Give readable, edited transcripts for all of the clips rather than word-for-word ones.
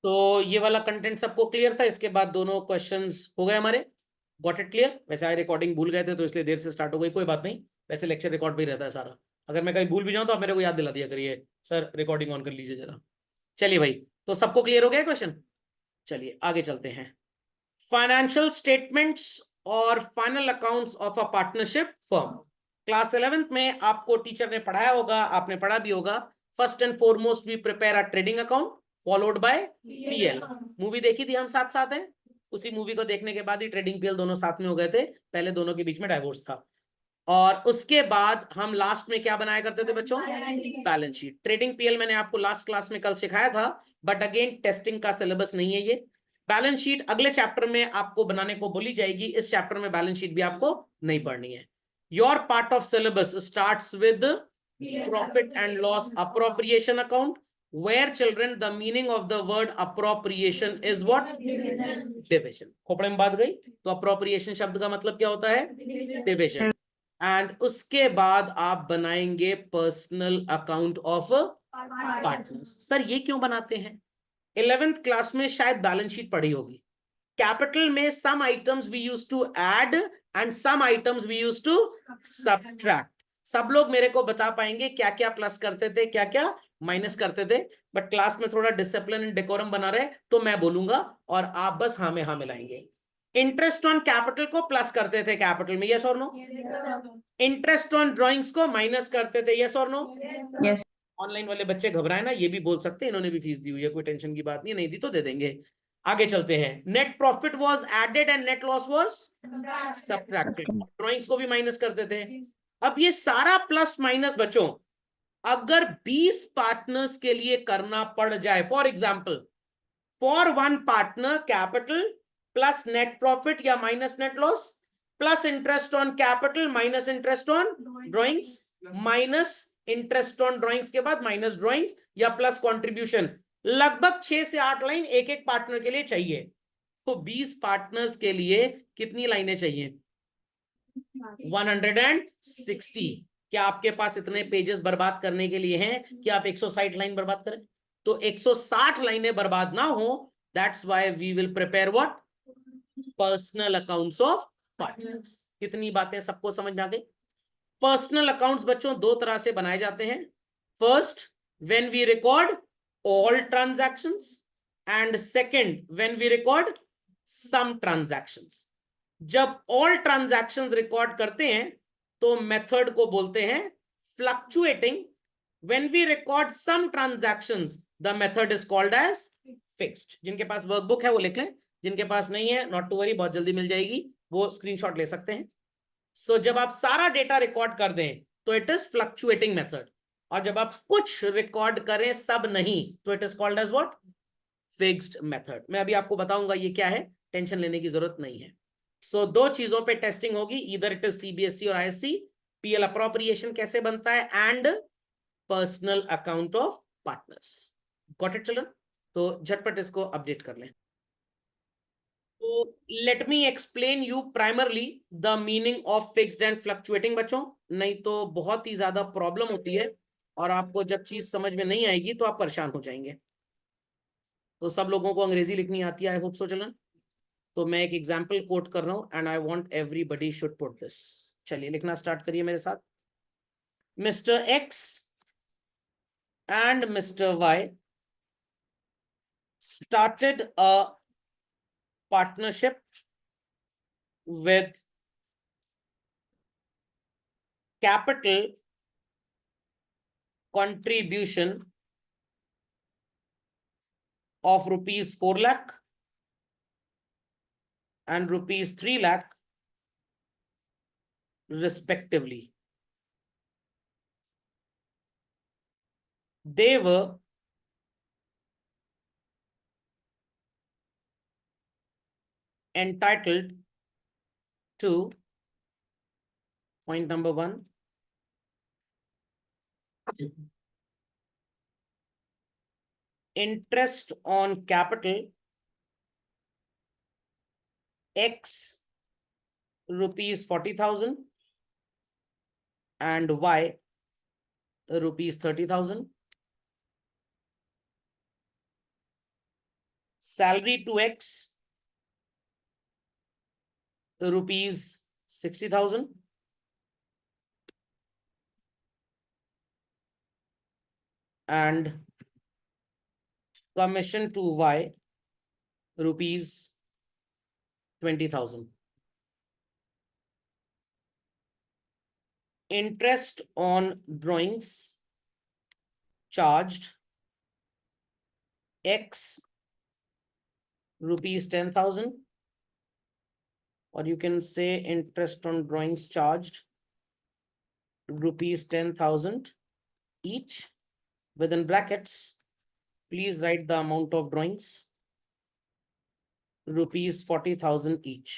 तो ये वाला कंटेंट सबको क्लियर था? इसके बाद दोनों क्वेश्चंस हो गए हमारे, गॉट इट क्लियर? वैसे आज रिकॉर्डिंग भूल गए थे तो इसलिए देर से स्टार्ट हो गई, कोई बात नहीं, वैसे लेक्चर रिकॉर्ड पे ही रहता है सारा। अगर मैं कहीं भूल भी जाऊं तो आप मेरे को याद दिला दिया करिए, सर रिकॉर्डिंग ऑन कर लीजिए जरा। चलिए भाई, तो सबको क्लियर हो गया क्वेश्चन? चलिए आगे चलते हैं। फाइनेंशियल स्टेटमेंट्स और final accounts of a partnership firm. Class 11th में आपको टीचर ने पढ़ाया होगा, आपने पढ़ा भी होगा। First and foremost we prepare a trading account followed by PL. Movie देखी थी हम साथ साथ हैं, उसी मूवी को देखने के बाद ही ट्रेडिंग पीएल दोनों साथ में हो गए थे, पहले दोनों के बीच में डाइवोर्स था। और उसके बाद हम लास्ट में क्या बनाया करते थे बच्चों? Balance sheet. ट्रेडिंग पीएल मैंने आपको लास्ट क्लास में कल सिखाया था, बट अगेन टेस्टिंग का सिलेबस नहीं है ये। बैलेंस शीट अगले चैप्टर में आपको बनाने को बोली जाएगी, इस चैप्टर में बैलेंस शीट भी आपको नहीं पढ़नी है। Your part of syllabus starts with profit and loss appropriation account, where children the meaning of the word appropriation is what? Division. खोपड़े में बात गई? तो अप्रोप्रिएशन शब्द का मतलब क्या होता है? डिविजन। एंड उसके बाद आप बनाएंगे personal account of partners. Sir ये क्यों बनाते हैं? 11th क्लास में शायद बैलेंस शीट पढ़ी होगी। कैपिटल में some items we use to add and some items we use to subtract. सब लोग मेरे को बता पाएंगे क्या क्या प्लस करते थे, क्या क्या माइनस करते थे, बट क्लास में थोड़ा डिसिप्लिन एंड डेकोरम बना रहे तो मैं बोलूंगा और आप बस हाँ में हाँ मिलाएंगे। इंटरेस्ट ऑन कैपिटल को प्लस करते थे कैपिटल में, yes or no? Interest on drawings को माइनस करते थे, yes or no? Yes. Online वाले बच्चे घबराए ना, ये भी बोल सकते हैं, इन्होंने भी फीस दी हुई है, कोई टेंशन की बात नहीं, नहीं दी तो दे देंगे। आगे चलते हैं। Net profit was added and net loss was subtracted. Drawings को भी माइनस करते थे। अब ये सारा प्लस माइनस बच्चों अगर 20 पार्टनर्स के लिए करना पड़ जाए, for example for one partner capital plus net profit या minus net loss plus interest on capital minus interest on drawings minus interest on drawings के बाद माइनस ड्राइंग्स या प्लस कंट्रीब्यूशन, लगभग 6 से 8 लाइन एक एक पार्टनर के लिए चाहिए। तो 20 पार्टनर्स के लिए कितनी लाइनें चाहिए? 160। क्या आपके पास इतने पेजेस बर्बाद करने के लिए हैं कि आप 160 लाइन बर्बाद करें? तो 160 लाइनें बर्बाद ना हो, that's why we will prepare what? Personal accounts of partners. कितनी बातें सबको समझ में आ गई? पर्सनल अकाउंट्स बच्चों दो तरह से बनाए जाते हैं। First, when we record all transactions, and second when we record some transactions. जब ऑल ट्रांजैक्शंस रिकॉर्ड करते हैं तो मेथड को बोलते हैं fluctuating. When we record some transactions the method is called as fixed. जिनके पास वर्कबुक है वो लिख लें, जिनके पास नहीं है नॉट टू वरी, बहुत जल्दी मिल जाएगी, वो स्क्रीनशॉट ले सकते हैं। सो जब आप सारा डेटा रिकॉर्ड कर दें तो इट इज फ्लक्चुएटिंग मेथड, और जब आप कुछ रिकॉर्ड करें सब नहीं तो it is called as what? Fixed method. मैं अभी आपको बताऊंगा ये क्या है, टेंशन लेने की जरूरत नहीं है। सो दो चीजों पे टेस्टिंग होगी, इधर इट इज सीबीएसई और आईएससी। पीएल अप्रोप्रिएशन कैसे बनता है and personal account of partners. Got it children? तो झटपट इसको अपडेट कर लें। तो let me explain you primarily the meaning of fixed and fluctuating बच्चों, नहीं तो बहुत ही ज्यादा प्रॉब्लम होती है और आपको जब चीज समझ में नहीं आएगी तो आप परेशान हो जाएंगे। तो सब लोगों को अंग्रेजी लिखनी आती है, आई होप सो चिल्ड्रन। तो मैं एक एग्जाम्पल कोट कर रहा हूं and I want everybody should put this. चलिए लिखना स्टार्ट करिए मेरे साथ। Mister X and mister Y started a partnership with capital contribution of rupees 4 lakh and rupees 3 lakh respectively. They were entitled to point number 1, interest on capital X rupees 40,000 and Y rupees 30,000. Salary to X rupees 60,000 and commission to Y rupees 20,000. Interest on drawings charged X rupees 10,000, or you can say interest on drawings charged rupees 10,000 each. Within brackets, please write the amount of drawings, rupees 40,000 each.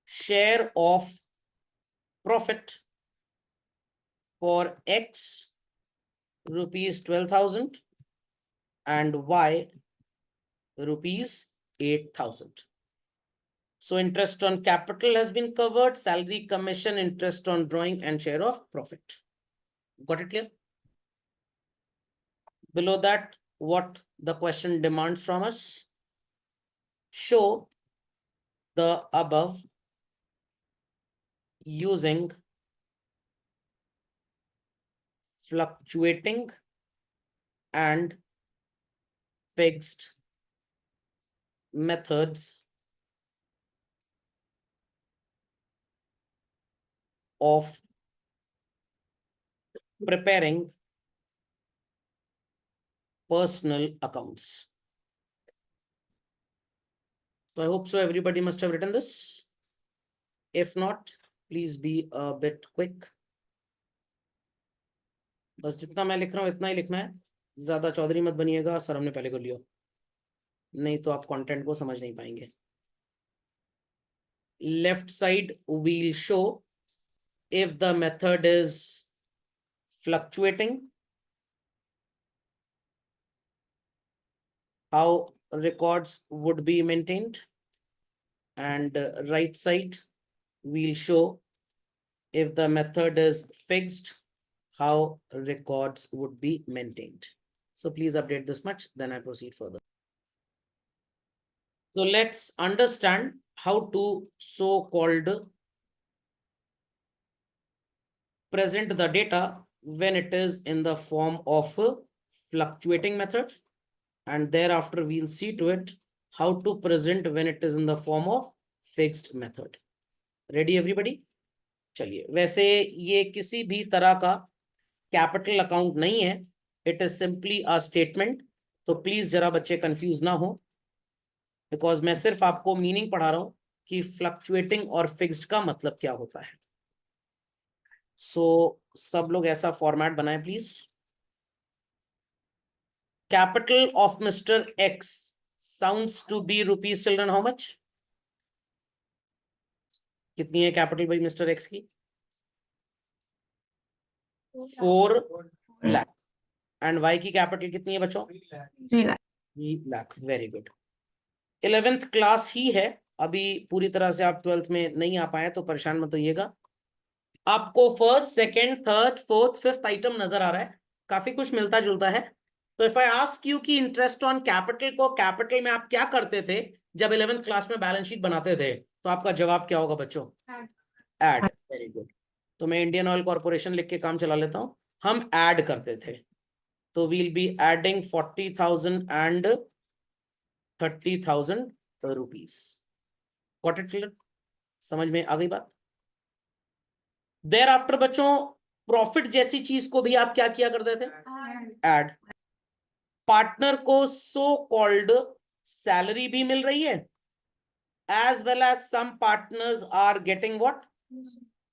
Share of profit for X rupees 12,000 and Y rupees 8,000. So interest on capital has been covered, salary, commission, interest on drawing, and share of profit. Got it clear? Below that, what the question demands from us: show the above using fluctuating and fixed methods of preparing personal accounts. So I hope so everybody must have written this. If not, please be a bit quick. बस जितना मैं लिख रहा हूँ इतना ही लिखना है, ज्यादा चौधरी मत बनिएगा, सर हमने पहले कर लिया, नहीं तो आप कंटेंट को समझ नहीं पाएंगे. Left side we'll show if the method is fluctuating, how records would be maintained, and right side we'll show if the method is fixed, how records would be maintained. So please update this much, then I proceed further. So let's understand how to so-called present the data when it is in the form of a fluctuating method, and thereafter we'll see to it how to present when it is in the form of fixed method. Ready everybody? चलिए, वैसे ये किसी भी तरह का capital account नहीं है, it is simply a statement. तो प्लीज जरा बच्चे कंफ्यूज ना हो, बिकॉज मैं सिर्फ आपको मीनिंग पढ़ा रहा हूं कि फ्लक्चुएटिंग और फिक्स्ड का मतलब क्या होता है. सो सब लोग ऐसा फॉर्मेट बनाए please. Capital of mister x sounds to be rupees. Children, how much? कितनी है कैपिटल भाई मिस्टर एक्स की? 4 लाख. एंड वाई की कैपिटल कितनी है बच्चों? 3 lakh. Very good. 11th class ही है अभी, पूरी तरह से आप 12th में नहीं आ पाए तो परेशान मत होइएगा. आपको first, second, third, fourth, fifth item नजर आ रहा है, काफी कुछ मिलता जुलता है. तो इफ आई आस्क यू कि इंटरेस्ट ऑन कैपिटल को कैपिटल में आप क्या करते थे जब 11th क्लास में बैलेंस शीट बनाते थे, तो आपका जवाब क्या होगा बच्चों? ऐड. Very good. तो मैं इंडियन ऑयल कॉर्पोरेशन लिख के काम चला लेता हूं. हम ऐड करते थे, तो we'll be adding 40,000 and 30,000 rupees. Got it clear? समझ में आ गई बात? देयर आफ्टर बच्चों, प्रॉफिट जैसी चीज को भी आप क्या किया करते थे? ऐड. पार्टनर को सो कॉल्ड सैलरी भी मिल रही है, as well as some partners are getting what?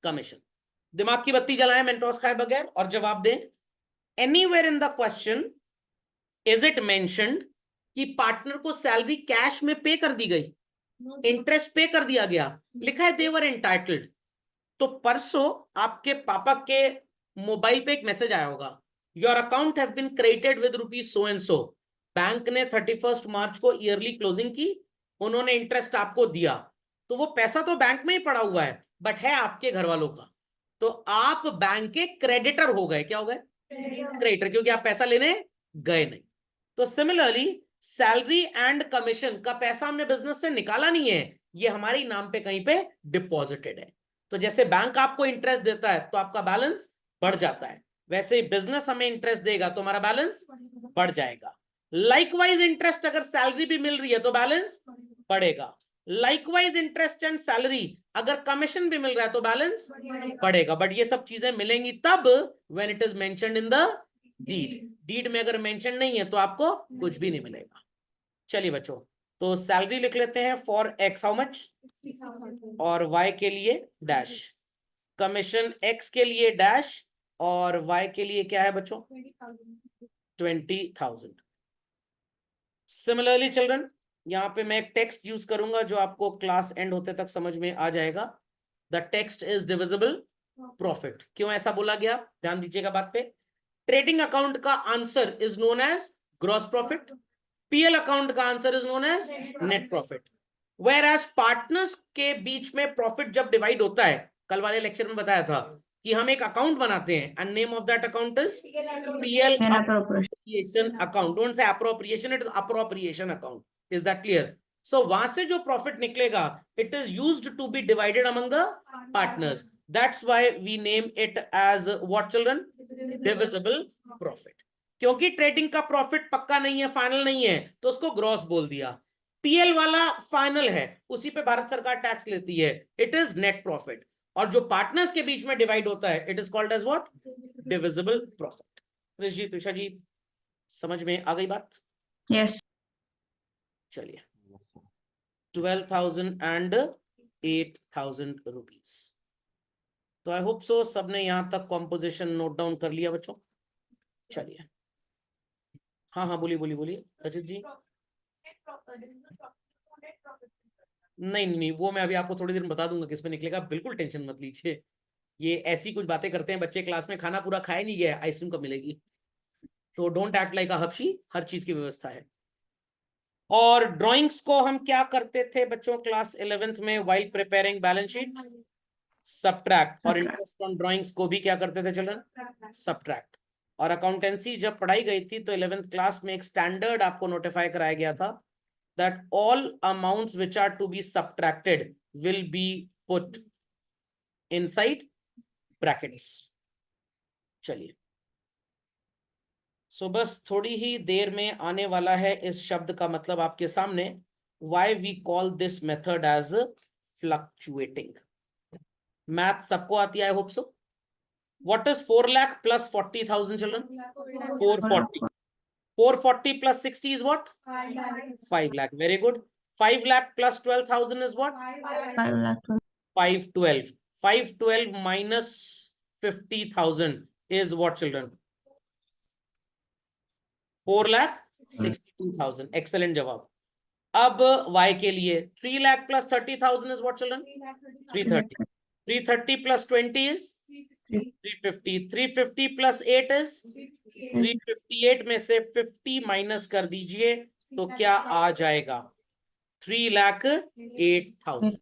Commission. दिमाग की बत्ती जलाएं मेंटोस खाए बगैर और जवाब दें. Anywhere in the question is it mentioned कि पार्टनर को सैलरी कैश में पे कर दी गई, इंटरेस्ट पे कर दिया गया? लिखा है दे वर एंटाइटल्ड. तो परसों आपके पापा के मोबाइल पे एक मैसेज आया होगा, your account have been credited with rupees so and so. Bank ने 31 मार्च को ईयरली क्लोजिंग की, उन्होंने इंटरेस्ट आपको दिया. तो वो पैसा तो बैंक में ही पड़ा हुआ है, बट है आपके घर वालों का. तो आप बैंक के क्रेडिटर हो गए. क्या हो गए? क्रेडिटर. क्योंकि आप पैसा लेने गए नहीं. तो सिमिलरली सैलरी एंड कमीशन का पैसा हमने बिजनेस से निकाला नहीं है, ये हमारे नाम पे कहीं पे डिपॉजिटेड है। तो जैसे बैंक आपको इंटरेस्ट देता है तो आपका बैलेंस बढ़ जाता है, वैसे ही बिजनेस हमें इंटरेस्ट देगा तो हमारा बैलेंस बढ़ जाएगा। लाइकवाइज इंटरेस्ट अगर सैलरी भी मिल रही है तो बैलेंस बढ़ेगा। लाइकवाइज इंटरेस्ट एंड सैलरी अगर कमीशन भी मिल रहा है तो बैलेंस बढ़ेगा। बट ये सब चीजें मिलेंगी तब when it is mentioned in the deed. Deed में अगर मेंशन नहीं है तो आपको कुछ भी नहीं मिलेगा। चलिए बच्चों, तो सैलरी लिख लेते हैं फॉर एक्स हाउ मच, और वाई के लिए डैश, कमीशन एक्स के लिए डैश, और वाई के लिए क्या है बच्चों 20,000। सिमिलरली चिल्ड्रन, यहां पे मैं एक टेक्स्ट यूज करूंगा जो आपको क्लास एंड होते तक समझ में आ जाएगा। The text is divisible profit. क्यों ऐसा बोला गया, ध्यान दीजिएगा बात पे। ट्रेडिंग अकाउंट का answer is known as gross profit, PL account का answer is known as net profit. Whereas partners के बीच में प्रॉफिट जब डिवाइड होता है, कल वाले लेक्चर में बताया था कि हम एक अकाउंट बनाते हैं and name of that account is PL appropriation account. Don't say appropriation, it is appropriation account. Is that clear? So वहां से जो प्रॉफिट निकलेगा it is used to be divided among the partners. That's why we name it as what children? Divisible profit. क्योंकि trading का profit पक्का नहीं है, final नहीं है, तो उसको ग्रॉस बोल दिया। पीएल वाला फाइनल है, उसी पे भारत सरकार टैक्स लेती है, इट इज नेट प्रॉफिट। और जो पार्टनर्स के बीच में डिवाइड होता है it is called as what? Divisible profit. Rishi Tusha ji समझ में आ गई बात? यस। चलिए 12,000 एंड 8,000 रुपीज। तो आई होप सो सबने यहां तक कॉम्पोजिशन नोट डाउन कर लिया बच्चों। चलिए हाँ हाँ बोलिए बोलिए बोलिए अजित जी। नहीं नहीं वो मैं अभी आपको थोड़ी देर में बता दूंगा किसमें निकलेगा, बिल्कुल टेंशन मत लीजिए। ये ऐसी कुछ बातें करते हैं बच्चे क्लास में, खाना पूरा खाया नहीं गया, आइसक्रीम कब मिलेगी? तो डोंट एक्ट लाइक अ हबशी, हर चीज की व्यवस्था है। और ड्राइंग्स को हम क्या करते थे बच्चों क्लास 11th में while preparing balance sheet? Subtract. और इंटरेस्ट ऑन ड्राइंग्स को भी क्या करते थे चिल्ड्रन? सब्ट्रैक्ट। और अकाउंटेंसी जब पढ़ाई गई थी तो 11th क्लास में एक स्टैंडर्ड आपको नोटिफाई कराया गया था that all amounts which are to be subtracted will be put inside brackets. चलिए सो बस थोड़ी ही देर में आने वाला है इस शब्द का मतलब आपके सामने। Why we call this method as fluctuating? Math सबको आती है, आई hope so. What is 4 lakh plus 40,000 children? 440. 440 plus 60 is what? 5 lakh. Very good. 5 lakh plus 12,000 is what? 512. 512 minus 50,000 is what children? 4,62,000. Excellent जवाब। अब y के लिए 3 lakh plus 30,000 is what children? 330. 330 plus 20 is 350. 350 plus 8 is 358 में से 50 minus कर दीजिए तो क्या आ जाएगा? 3,08,000।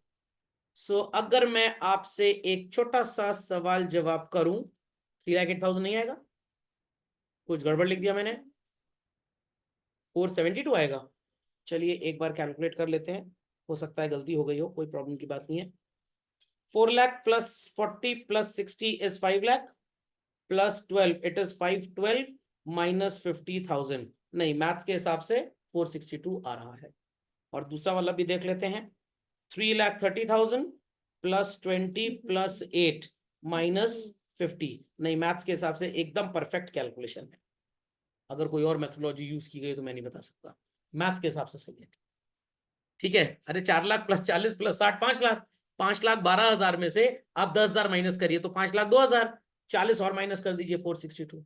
सो अगर मैं आपसे एक छोटा सा सवाल जवाब करूं, 3,08,000 नहीं आएगा? कुछ गड़बड़ लिख दिया मैंने? 472 आएगा? चलिए एक बार कैलकुलेट कर लेते हैं, हो सकता है गलती हो गई हो, कोई प्रॉब्लम की बात नहीं है। 4 lakh plus 40 plus 60 is 5 lakh plus 12 it is 512 minus 50,000। नहीं, मैथ्स के हिसाब से 462 आ रहा है। और दूसरा वाला भी देख लेते हैं। 3,30,000 plus 20 plus 8 minus 50। नहीं, मैथ्स के हिसाब से एकदम परफेक्ट कैलकुलेशन है। अगर कोई और मेथोडोलॉजी यूज की गई तो मैं नहीं बता सकता, मैथ्स के हिसाब से सही है। ठीक है। अरे 4 लाख प्लस 40 प्लस 60 5 लाख। 5,12,000 में से आप 10,000 माइनस करिए तो 5,02,000। 40 और माइनस कर दीजिए 462।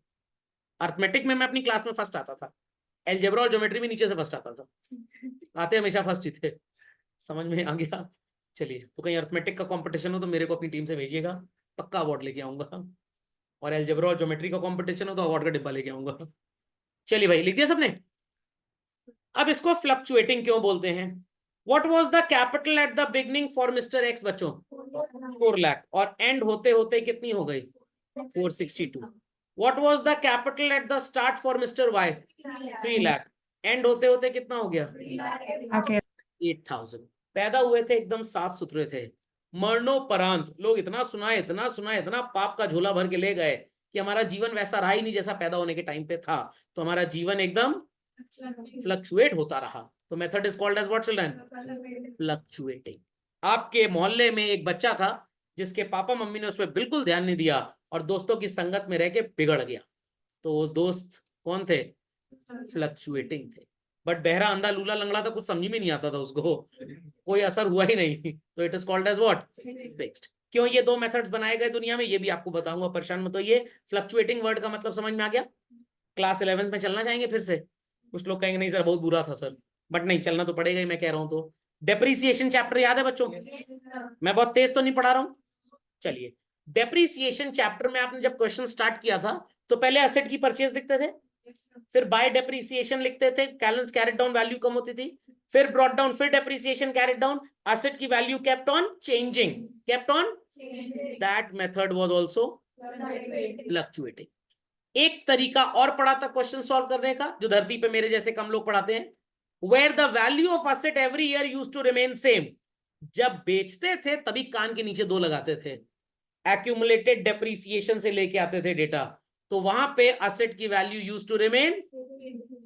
अर्थमेटिक में मैं अपनी क्लास में फर्स्ट आता था, एलजेब्रा और ज्योमेट्री में नीचे से फर्स्ट आता था, आते हमेशा फर्स्ट ही थे। समझ में आ गया? चलिए, तो कहीं अर्थमेटिक का कंपटीशन हो तो मेरे को अपनी टीम से भेजिएगा, पक्का अवार्ड लेके आऊंगा। और एलजेब्रा और ज्योमेट्री का कंपटीशन हो तो अवार्ड का डिब्बा लेके आऊंगा। चलिए भाई, लिख दिया सबने? अब इसको फ्लक्चुएटिंग क्यों बोलते हैं? What was the capital at the beginning for Mr. X बच्चों? 4 लाख। और एंड होते होते कितनी हो गई? 462। What was the capital at the start for Mr. Y? 3 lakh. And होते होते कितना हो गया? Okay. 8,000। पैदा हुए थे एकदम साफ सुथरे थे, मरणोपरांत लोग इतना सुनाए, इतना सुनाए, इतना पाप का झोला भर के ले गए कि हमारा जीवन वैसा रहा ही नहीं जैसा पैदा होने के टाइम पे था। तो हमारा जीवन एकदम फ्लक्चुएट होता रहा। तो method is called as what children? Fluctuating. आपके मोहल्ले में एक बच्चा था जिसके पापा मम्मी ने उस पर बिल्कुल ध्यान नहीं दिया और दोस्तों की संगत में रह के बिगड़ गया। तो वो दोस्त कौन थे? फ्लक्चुएटिंग थे। बट बहरा अंधा लूला लंगड़ा था, कुछ समझ में नहीं आता था उसको, कोई असर हुआ ही नहीं। तो it is called as what? Fixed. क्यों ये दो मेथड्स बनाए गए दुनिया में, ये भी आपको बताऊंगा, परेशान मत होइए। फ्लक्चुएटिंग वर्ड का मतलब समझ में आ गया? क्लास 11th में चलना चाहेंगे फिर से? कुछ लोग कहेंगे नहीं सर बहुत बुरा था सर, बट नहीं, चलना तो पड़ेगा ही, मैं कह रहा हूं तो। डेप्रीसिएशन चैप्टर याद है बच्चों? मैं बहुत तेज तो नहीं पढ़ा रहा हूं? चलिए, डेप्रीसिएशन चैप्टर में आपने जब क्वेश्चन स्टार्ट किया था तो पहले एसेट की परचेज लिखते थे, फिर बाय डेप्रीसिएशन लिखते थे, कैलेंस कैरेट डाउन, वैल्यू कम होती थी, फिर ब्रॉट डाउन, फिर डेप्रीसिएशन कैरेट डाउन, एसेट की value kept on changing, kept on, that method was also fluctuating. एक तरीका और पढ़ा था क्वेश्चन सॉल्व करने का, जो धरती पे मेरे जैसे कम लोग पढ़ाते हैं, where the value of asset every year used to remain same. जब बेचते थे तभी कान के नीचे दो लगाते थे, एक्यूमुलेटेड डेप्रीसिएशन से लेके आते थे डेटा, तो वहां पे एसेट की value used to remain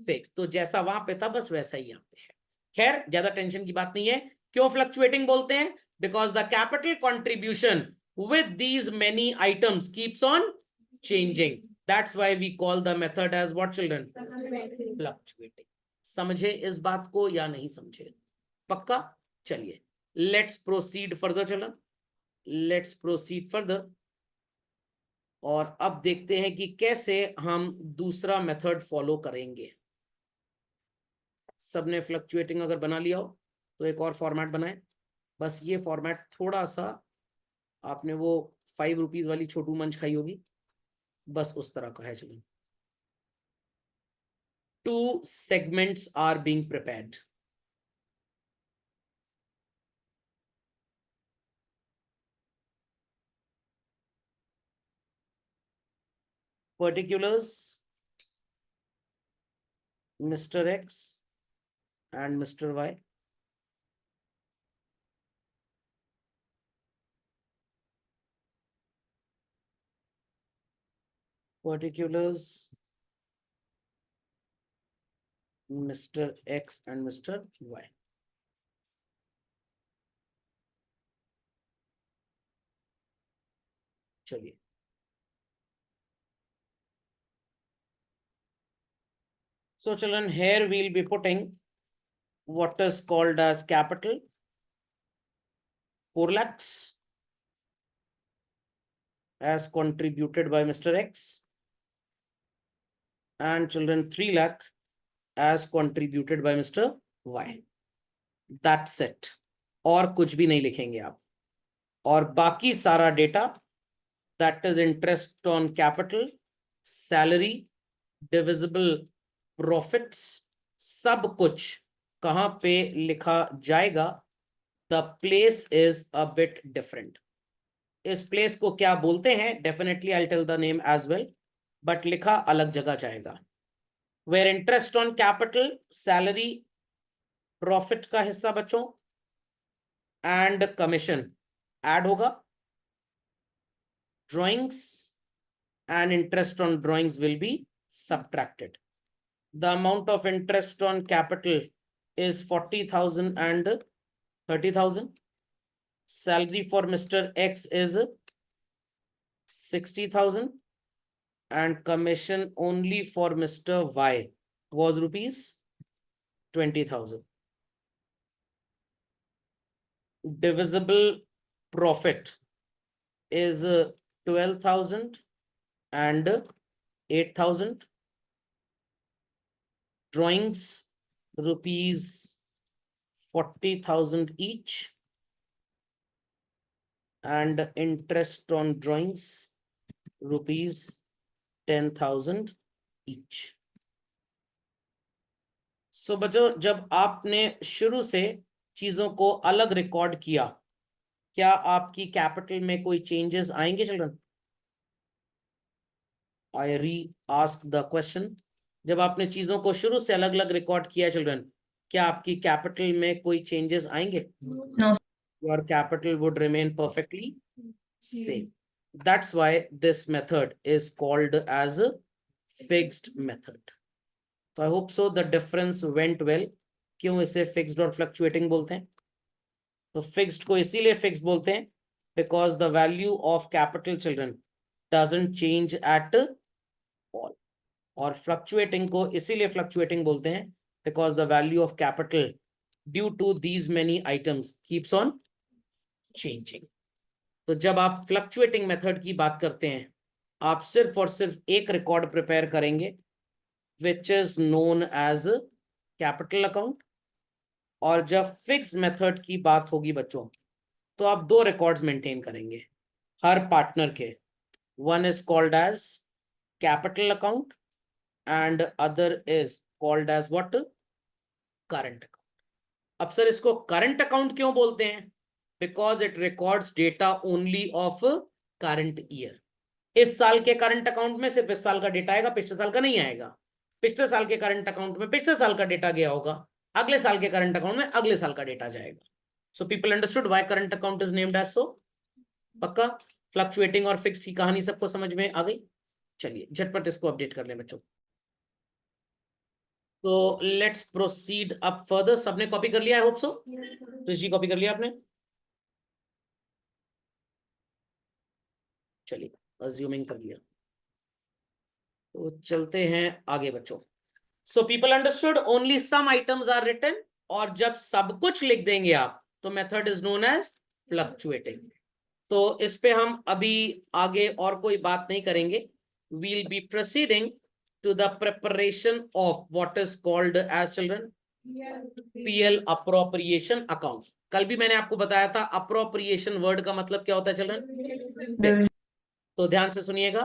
fix. तो जैसा वहां पे था बस वैसा ही यहां पे है। खैर ज्यादा टेंशन की बात नहीं है। क्यों फ्लक्चुएटिंग बोलते हैं? Because the capital contribution with these many items keeps on changing. That's why we call the method as what children? Fluctuating. समझे इस बात को या नहीं समझे? पक्का? चलिए, let's proceed further children. Let's proceed further. और अब देखते हैं कि कैसे हम दूसरा मेथड फॉलो करेंगे। सबने फ्लक्चुएटिंग अगर बना लिया हो तो एक और फॉर्मेट बनाए। बस ये फॉर्मेट थोड़ा सा, आपने वो 5 रुपीज वाली छोटू मंच खाई होगी, बस उस तरह का है। चलिए, 2 segments are being prepared. Particulars, Mr. X and Mr. Y. Particulars, Mr. X and Mr. Y. चलिए, so children, here we'll be putting what is called as capital, 4 lakhs as contributed by Mr. X, and children 3 lakh as contributed by Mr. Y. That's it. और कुछ भी नहीं लिखेंगे आप, और बाकी सारा data, that is interest on capital, salary, divisible profits, सब कुछ कहां पे लिखा जाएगा? The place is a bit different. इस प्लेस को क्या बोलते हैं? Definitely I'll tell the name as well, but लिखा अलग जगह जाएगा। Where interest on capital, salary, profit का हिस्सा बच्चों and commission add होगा, drawings and interest on drawings will be subtracted. The amount of interest on capital is 40,000 and 30,000. Salary for Mr. X is 60,000 and commission only for Mr. Y was rupees 20,000. Divisible profit is 12,000 and 8,000. Drawings rupees 40,000 each, and interest on drawings rupees 10,000 each. So बच्चों, जब आपने शुरू से चीजों को अलग record किया, क्या आपकी कैपिटल में कोई चेंजेस आएंगे children? I re-ask the question, जब आपने चीजों को शुरू से अलग अलग रिकॉर्ड किया चिल्ड्रन, क्या आपकी कैपिटल में कोई चेंजेस आएंगे? No. Your capital would remain perfectly same. That's why this method is called as a fixed method. So I hope so the difference went well. क्यों इसे fixed और fluctuating बोलते हैं? तो fixed को इसीलिए fixed बोलते हैं because the value of capital children doesn't change at all. और fluctuating को इसीलिए fluctuating बोलते हैं because the value of capital due to these many items keeps on changing. तो जब आप फ्लक्चुएटिंग मेथड की बात करते हैं, आप सिर्फ और सिर्फ एक रिकॉर्ड प्रिपेयर करेंगे which is known as capital account. और जब फिक्स्ड मेथड की बात होगी बच्चों, तो आप दो रिकॉर्ड्स मेंटेन करेंगे हर पार्टनर के. One is called as capital account and other is called as what? Current account. अब सर इसको करंट अकाउंट क्यों बोलते हैं? Because it records data only of current year. इस साल के करंट अकाउंट में सिर्फ इस साल का डेटा आएगा, पिछले साल का नहीं आएगा. पिछले साल के करंट अकाउंट में पिछले साल का डेटा गया होगा, अगले साल के करंट अकाउंट में अगले साल का डेटा जाएगा. So people understood why current account is named as so. पक्का? फ्लक्चुएटिंग और फिक्स्ड की कहानी सबको समझ में आ गई? चलिए झटपट इसको अपडेट कर लें बच्चों. तो लेट्स प्रोसीड अप फर्दर. सबने कॉपी कर लिया? आई होप सो. तो जी कॉपी कर लिया आपने? चलिए अज्यूमिंग कर लिया तो चलते हैं आगे बच्चों. So people understood only some items are written. और जब सब कुछ लिख देंगे आप तो method is known as fluctuating. तो इस पे हम अभी आगे और कोई बात नहीं करेंगे. We'll be proceeding to the preparation of what is called as children PL appropriation account. कल भी मैंने आपको बताया था अप्रोप्रिएशन वर्ड का मतलब क्या होता है चिल्ड्रन. तो ध्यान से सुनिएगा.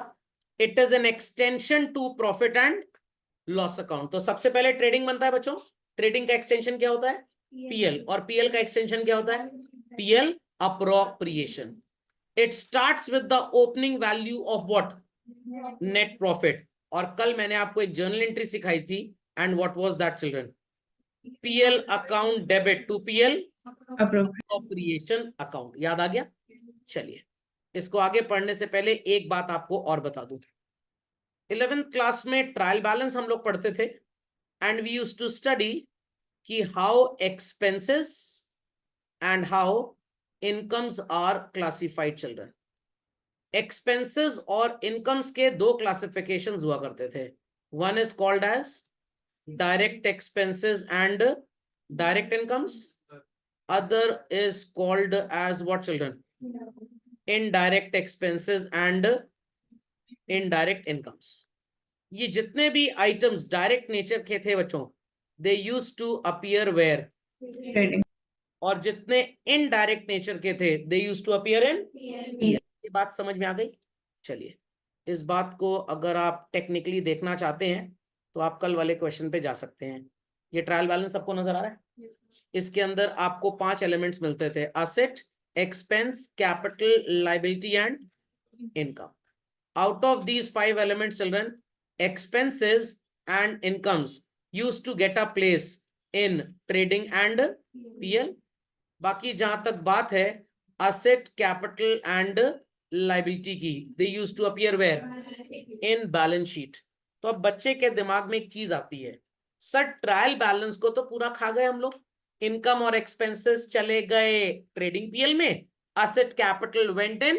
It is an extension to profit and loss account. तो सबसे पहले ट्रेडिंग बनता है बच्चों. ट्रेडिंग का एक्सटेंशन क्या होता है? पीएल. और पीएल का एक्सटेंशन क्या होता है? PL appropriation. It starts with the opening value of what? Net profit. और कल मैंने आपको एक जर्नल एंट्री सिखाई थी and what was that children? PL account debit to PL appropriation account. याद आ गया? चलिए इसको आगे पढ़ने से पहले एक बात आपको और बता दूं. 11th क्लास में ट्रायल बैलेंस हम लोग पढ़ते थे and we used to study कि how expenses and how incomes are classified children. Expenses और इनकम्स के दो क्लासिफिकेशंस हुआ करते थे. One is called as direct expenses and direct incomes. Other is called as what children? Indirect expenses and indirect incomes. ये जितने भी items direct nature के थे बच्चों, they used to appear where? Trading. और जितने इनडायरेक्ट नेचर के थे they used to appear in? ये बात समझ में आ गई? चलिए इस बात को अगर आप टेक्निकली देखना चाहते हैं तो आप कल वाले क्वेश्चन पे जा सकते हैं. ये ट्रायल बैलेंस सबको नजर आ रहा है? इसके अंदर आपको 5 एलिमेंट्स मिलते थे: asset, expense, capital, liability and income. Out of these 5 elements children, expenses and incomes used to get a place in trading and PL. बाकी जहां तक बात है asset, capital and liability की, they used to appear where? In balance sheet. तो अब बच्चे के दिमाग में एक चीज आती है, सर ट्रायल बैलेंस को तो पूरा खा गए हम लोग, इनकम और एक्सपेंसेस चले गए ट्रेडिंग पीएल में, asset capital went in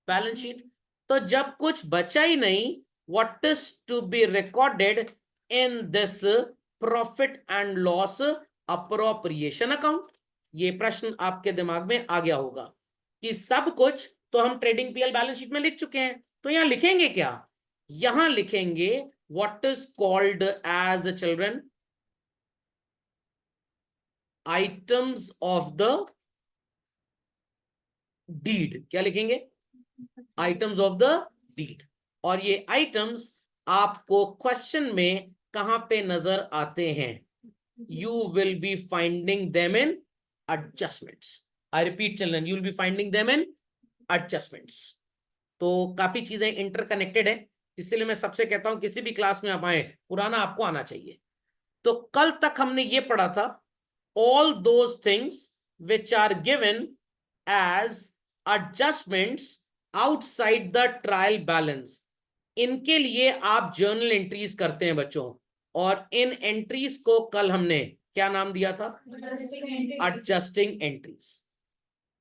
balance sheet. तो जब कुछ बचा ही नहीं, what is to be recorded in this profit and loss appropriation account? ये प्रश्न आपके दिमाग में आ गया होगा कि सब कुछ तो हम ट्रेडिंग पीएल बैलेंस शीट में लिख चुके हैं, तो यहां लिखेंगे क्या? यहां लिखेंगे what is called as children items of the deed. क्या लिखेंगे? Items of the deed. और ये आइटम्स आपको क्वेश्चन में कहां पे नजर आते हैं? You will be finding them in adjustments. I repeat children, you will be finding them in adjustments. तो काफी चीजें इंटरकनेक्टेड है, इसलिए मैं सबसे कहता हूं किसी भी क्लास में आप आए, पुराना आपको आना चाहिए। तो कल तक हमने ये पढ़ा था, all those things which are given as adjustments outside the trial balance, इनके लिए आप जर्नल एंट्रीज करते हैं बच्चों, और इन एंट्रीज को कल हमने क्या नाम दिया था? Adjusting entries.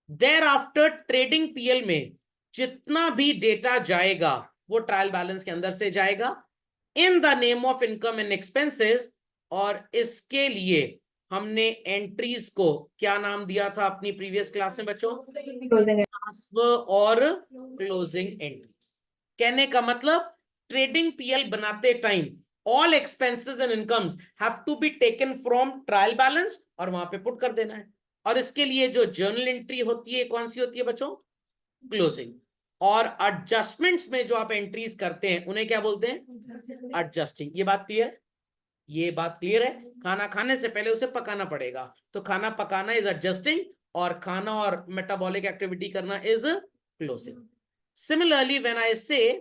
Thereafter trading PL में जितना भी डेटा जाएगा वो ट्रायल बैलेंस के अंदर से जाएगा in the name of income and expenses, और इसके लिए हमने एंट्रीज को क्या नाम दिया था अपनी प्रीवियस क्लास में बच्चों? ट्रांसफर और क्लोजिंग एंट्रीज। कहने का मतलब ट्रेडिंग पीएल बनाते time all expenses and incomes have to be taken from trial balance और वहां पे पुट कर देना है। और इसके लिए जो जर्नल एंट्री होती है कौन सी होती है बच्चों? क्लोजिंग। और एडजस्टमेंट्स में जो आप एंट्रीज करते हैं उन्हें क्या बोलते हैं? एडजस्टिंग। ये बात क्लियर है? ये बात क्लियर है? खाना खाने से पहले उसे पकाना पड़ेगा, तो खाना पकाना इज एडजस्टिंग, और खाना और मेटाबॉलिक एक्टिविटी करना is closing. Similarly when I से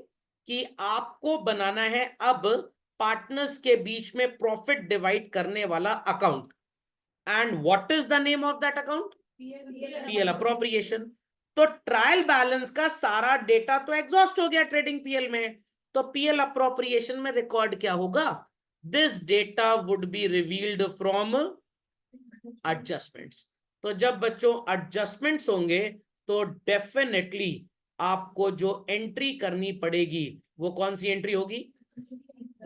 कि आपको बनाना है अब पार्टनर्स के बीच में प्रॉफिट डिवाइड करने वाला account, and what is the name of that account? PL appropriation. तो ट्रायल बैलेंस का सारा डेटा तो एग्जॉस्ट हो गया ट्रेडिंग पीएल में, तो पीएल अप्रोप्रिएशन में रिकॉर्ड क्या होगा? This data would be revealed from adjustments. तो जब बच्चों एडजस्टमेंट्स होंगे तो डेफिनेटली आपको जो एंट्री करनी पड़ेगी वो कौन सी एंट्री होगी?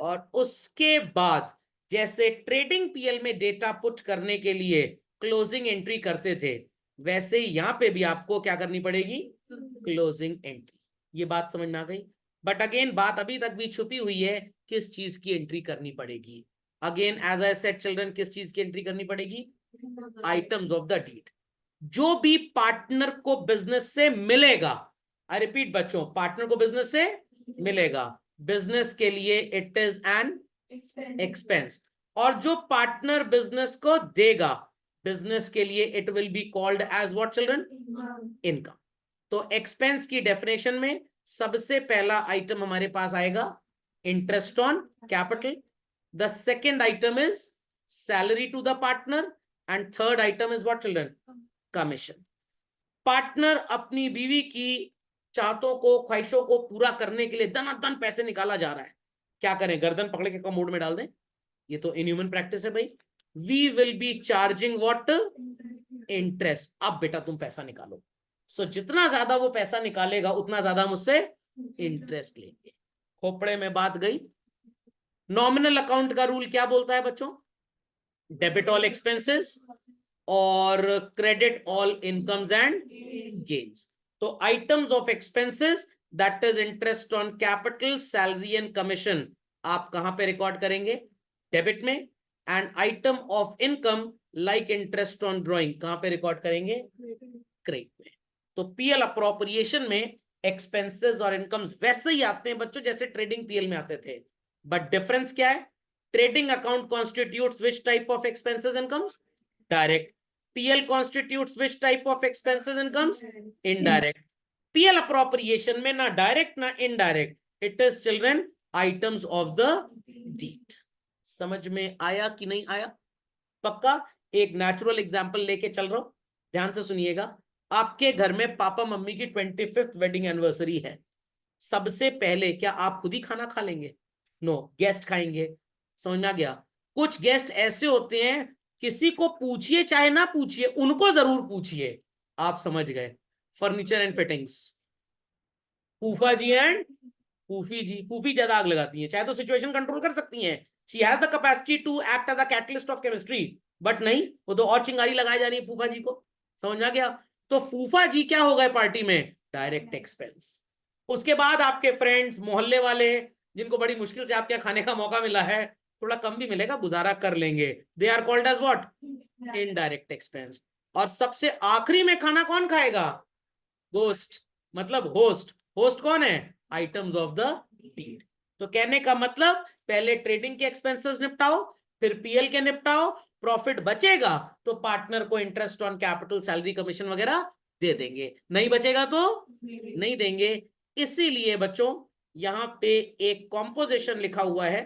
और उसके बाद जैसे ट्रेडिंग पीएल में डेटा पुट करने के लिए क्लोजिंग एंट्री करते थे, वैसे यहां पे भी आपको क्या करनी पड़ेगी? Closing entry. ये बात समझ में आ गई? बट अगेन बात अभी तक भी छुपी हुई है, किस चीज की एंट्री करनी पड़ेगी? Again as I said children, किस चीज की एंट्री करनी पड़ेगी? Items of the deed. जो भी पार्टनर को बिजनेस से मिलेगा, आई रिपीट बच्चों, पार्टनर को बिजनेस से मिलेगा, बिजनेस के लिए इट इज एन एक्सपेंस, और जो पार्टनर बिजनेस को देगा बिजनेस के लिए it will be called as what children? Income. तो एक्सपेंस की डेफिनेशन में सबसे पहला आइटम हमारे पास आएगा interest on capital, the second item is salary to the partner, and third item is what children? Commission. Partner अपनी बीवी की चाहतों को, ख्वाहिशों को पूरा करने के लिए दनादन पैसे निकाला जा रहा है, क्या करें? गर्दन पकड़ के कमोड में डाल दें? ये तो इनह्यूमन प्रैक्टिस है भाई। We will be charging what? Interest. अब बेटा तुम पैसा निकालो। सो जितना ज्यादा वो पैसा निकालेगा उतना ज्यादा मुझसे इंटरेस्ट लेंगे। खोपड़े में बात गई। नॉमिनल अकाउंट का रूल क्या बोलता है बच्चों? डेबिट ऑल एक्सपेंसेस और credit all incomes and gains. तो items of expenses that is interest on capital, salary and commission, आप कहां पे रिकॉर्ड करेंगे? डेबिट में। And item of income like interest on drawing कहां पे रिकॉर्ड करेंगे? क्रेडिट में। तो पीएल अप्रोप्रिएशन में एक्सपेंसेस और इनकम्स वैसे ही आते हैं बच्चों जैसे ट्रेडिंग पीएल में आते थे, बट डिफरेंस क्या है? Trading account constitutes which type of expenses incomes? Direct. PL constitutes which type of expenses incomes? Indirect. PL appropriation में ना डायरेक्ट ना indirect, it is children items of the deed. समझ में आया कि नहीं आया? पक्का? एक नेचुरल एग्जांपल लेके चल रहा हूं, ध्यान से सुनिएगा। आपके घर में पापा मम्मी की 25th वेडिंग एनिवर्सरी है। सबसे पहले क्या आप खुद ही खाना खा लेंगे? नो, गेस्ट खाएंगे। समझ में आ गया? कुछ गेस्ट ऐसे होते हैं, किसी को पूछिए चाहे ना पूछिए, उनको जरूर पूछिए। आप समझ गए? फर्नीचर एंड फिटिंग्स, फूफा जी एंड फूफी जी। फूफी ज्यादा आग लगाती है, चाहे तो सिचुएशन कंट्रोल कर सकती हैं, she has the capacity to act as a catalyst of chemistry, but नहीं, वो तो और चिंगारी लगाई जा रही है फूफा जी को। समझ में आ गया? तो फूफा जी क्या हो गए पार्टी में? Direct expense. उसके बाद आपके फ्रेंड्स, मोहल्ले वाले, जिनको बड़ी मुश्किल से आपके खाने का मौका मिला है, थोड़ा कम भी मिलेगा, गुजारा कर लेंगे, they are called as what? Indirect expense. और सबसे आखिरी में खाना कौन खाएगा? गोस्ट, मतलब होस्ट। होस्ट कौन है? Items of the deed. तो कहने का मतलब पहले ट्रेडिंग के एक्सपेंसेस निपटाओ, फिर पीएल के निपटाओ, प्रॉफिट बचेगा तो पार्टनर को interest on capital, salary, commission वगैरह दे देंगे, नहीं बचेगा तो नहीं देंगे। इसीलिए बच्चों यहाँ पे एक कॉम्पोजिशन लिखा हुआ है।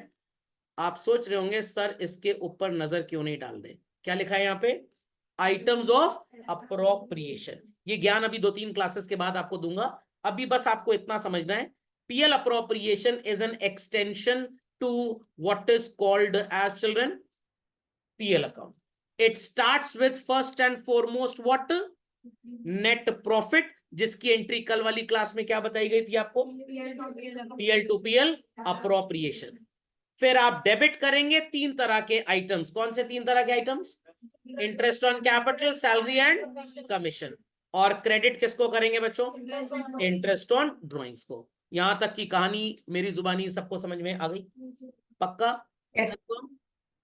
आप सोच रहे होंगे सर इसके ऊपर नजर क्यों नहीं डाल रहे, क्या लिखा है यहाँ पे? Items of appropriation. ये ज्ञान अभी 2-3 क्लासेस के बाद आपको दूंगा, अभी बस आपको इतना समझना है। PL appropriation is an extension to what is called as children PL account. It starts with first and foremost what? Net profit, जिसकी एंट्री कल वाली क्लास में क्या बताई गई थी आपको? PL to PL appropriation. फिर आप डेबिट करेंगे 3 तरह के आइटम्स। कौन से 3 तरह के items? Interest on capital, salary and commission. और क्रेडिट किसको करेंगे बच्चों? इंटरेस्ट ऑन ड्रॉइंग्स को। यहां तक की कहानी मेरी जुबानी सबको समझ में आ गई? पक्का?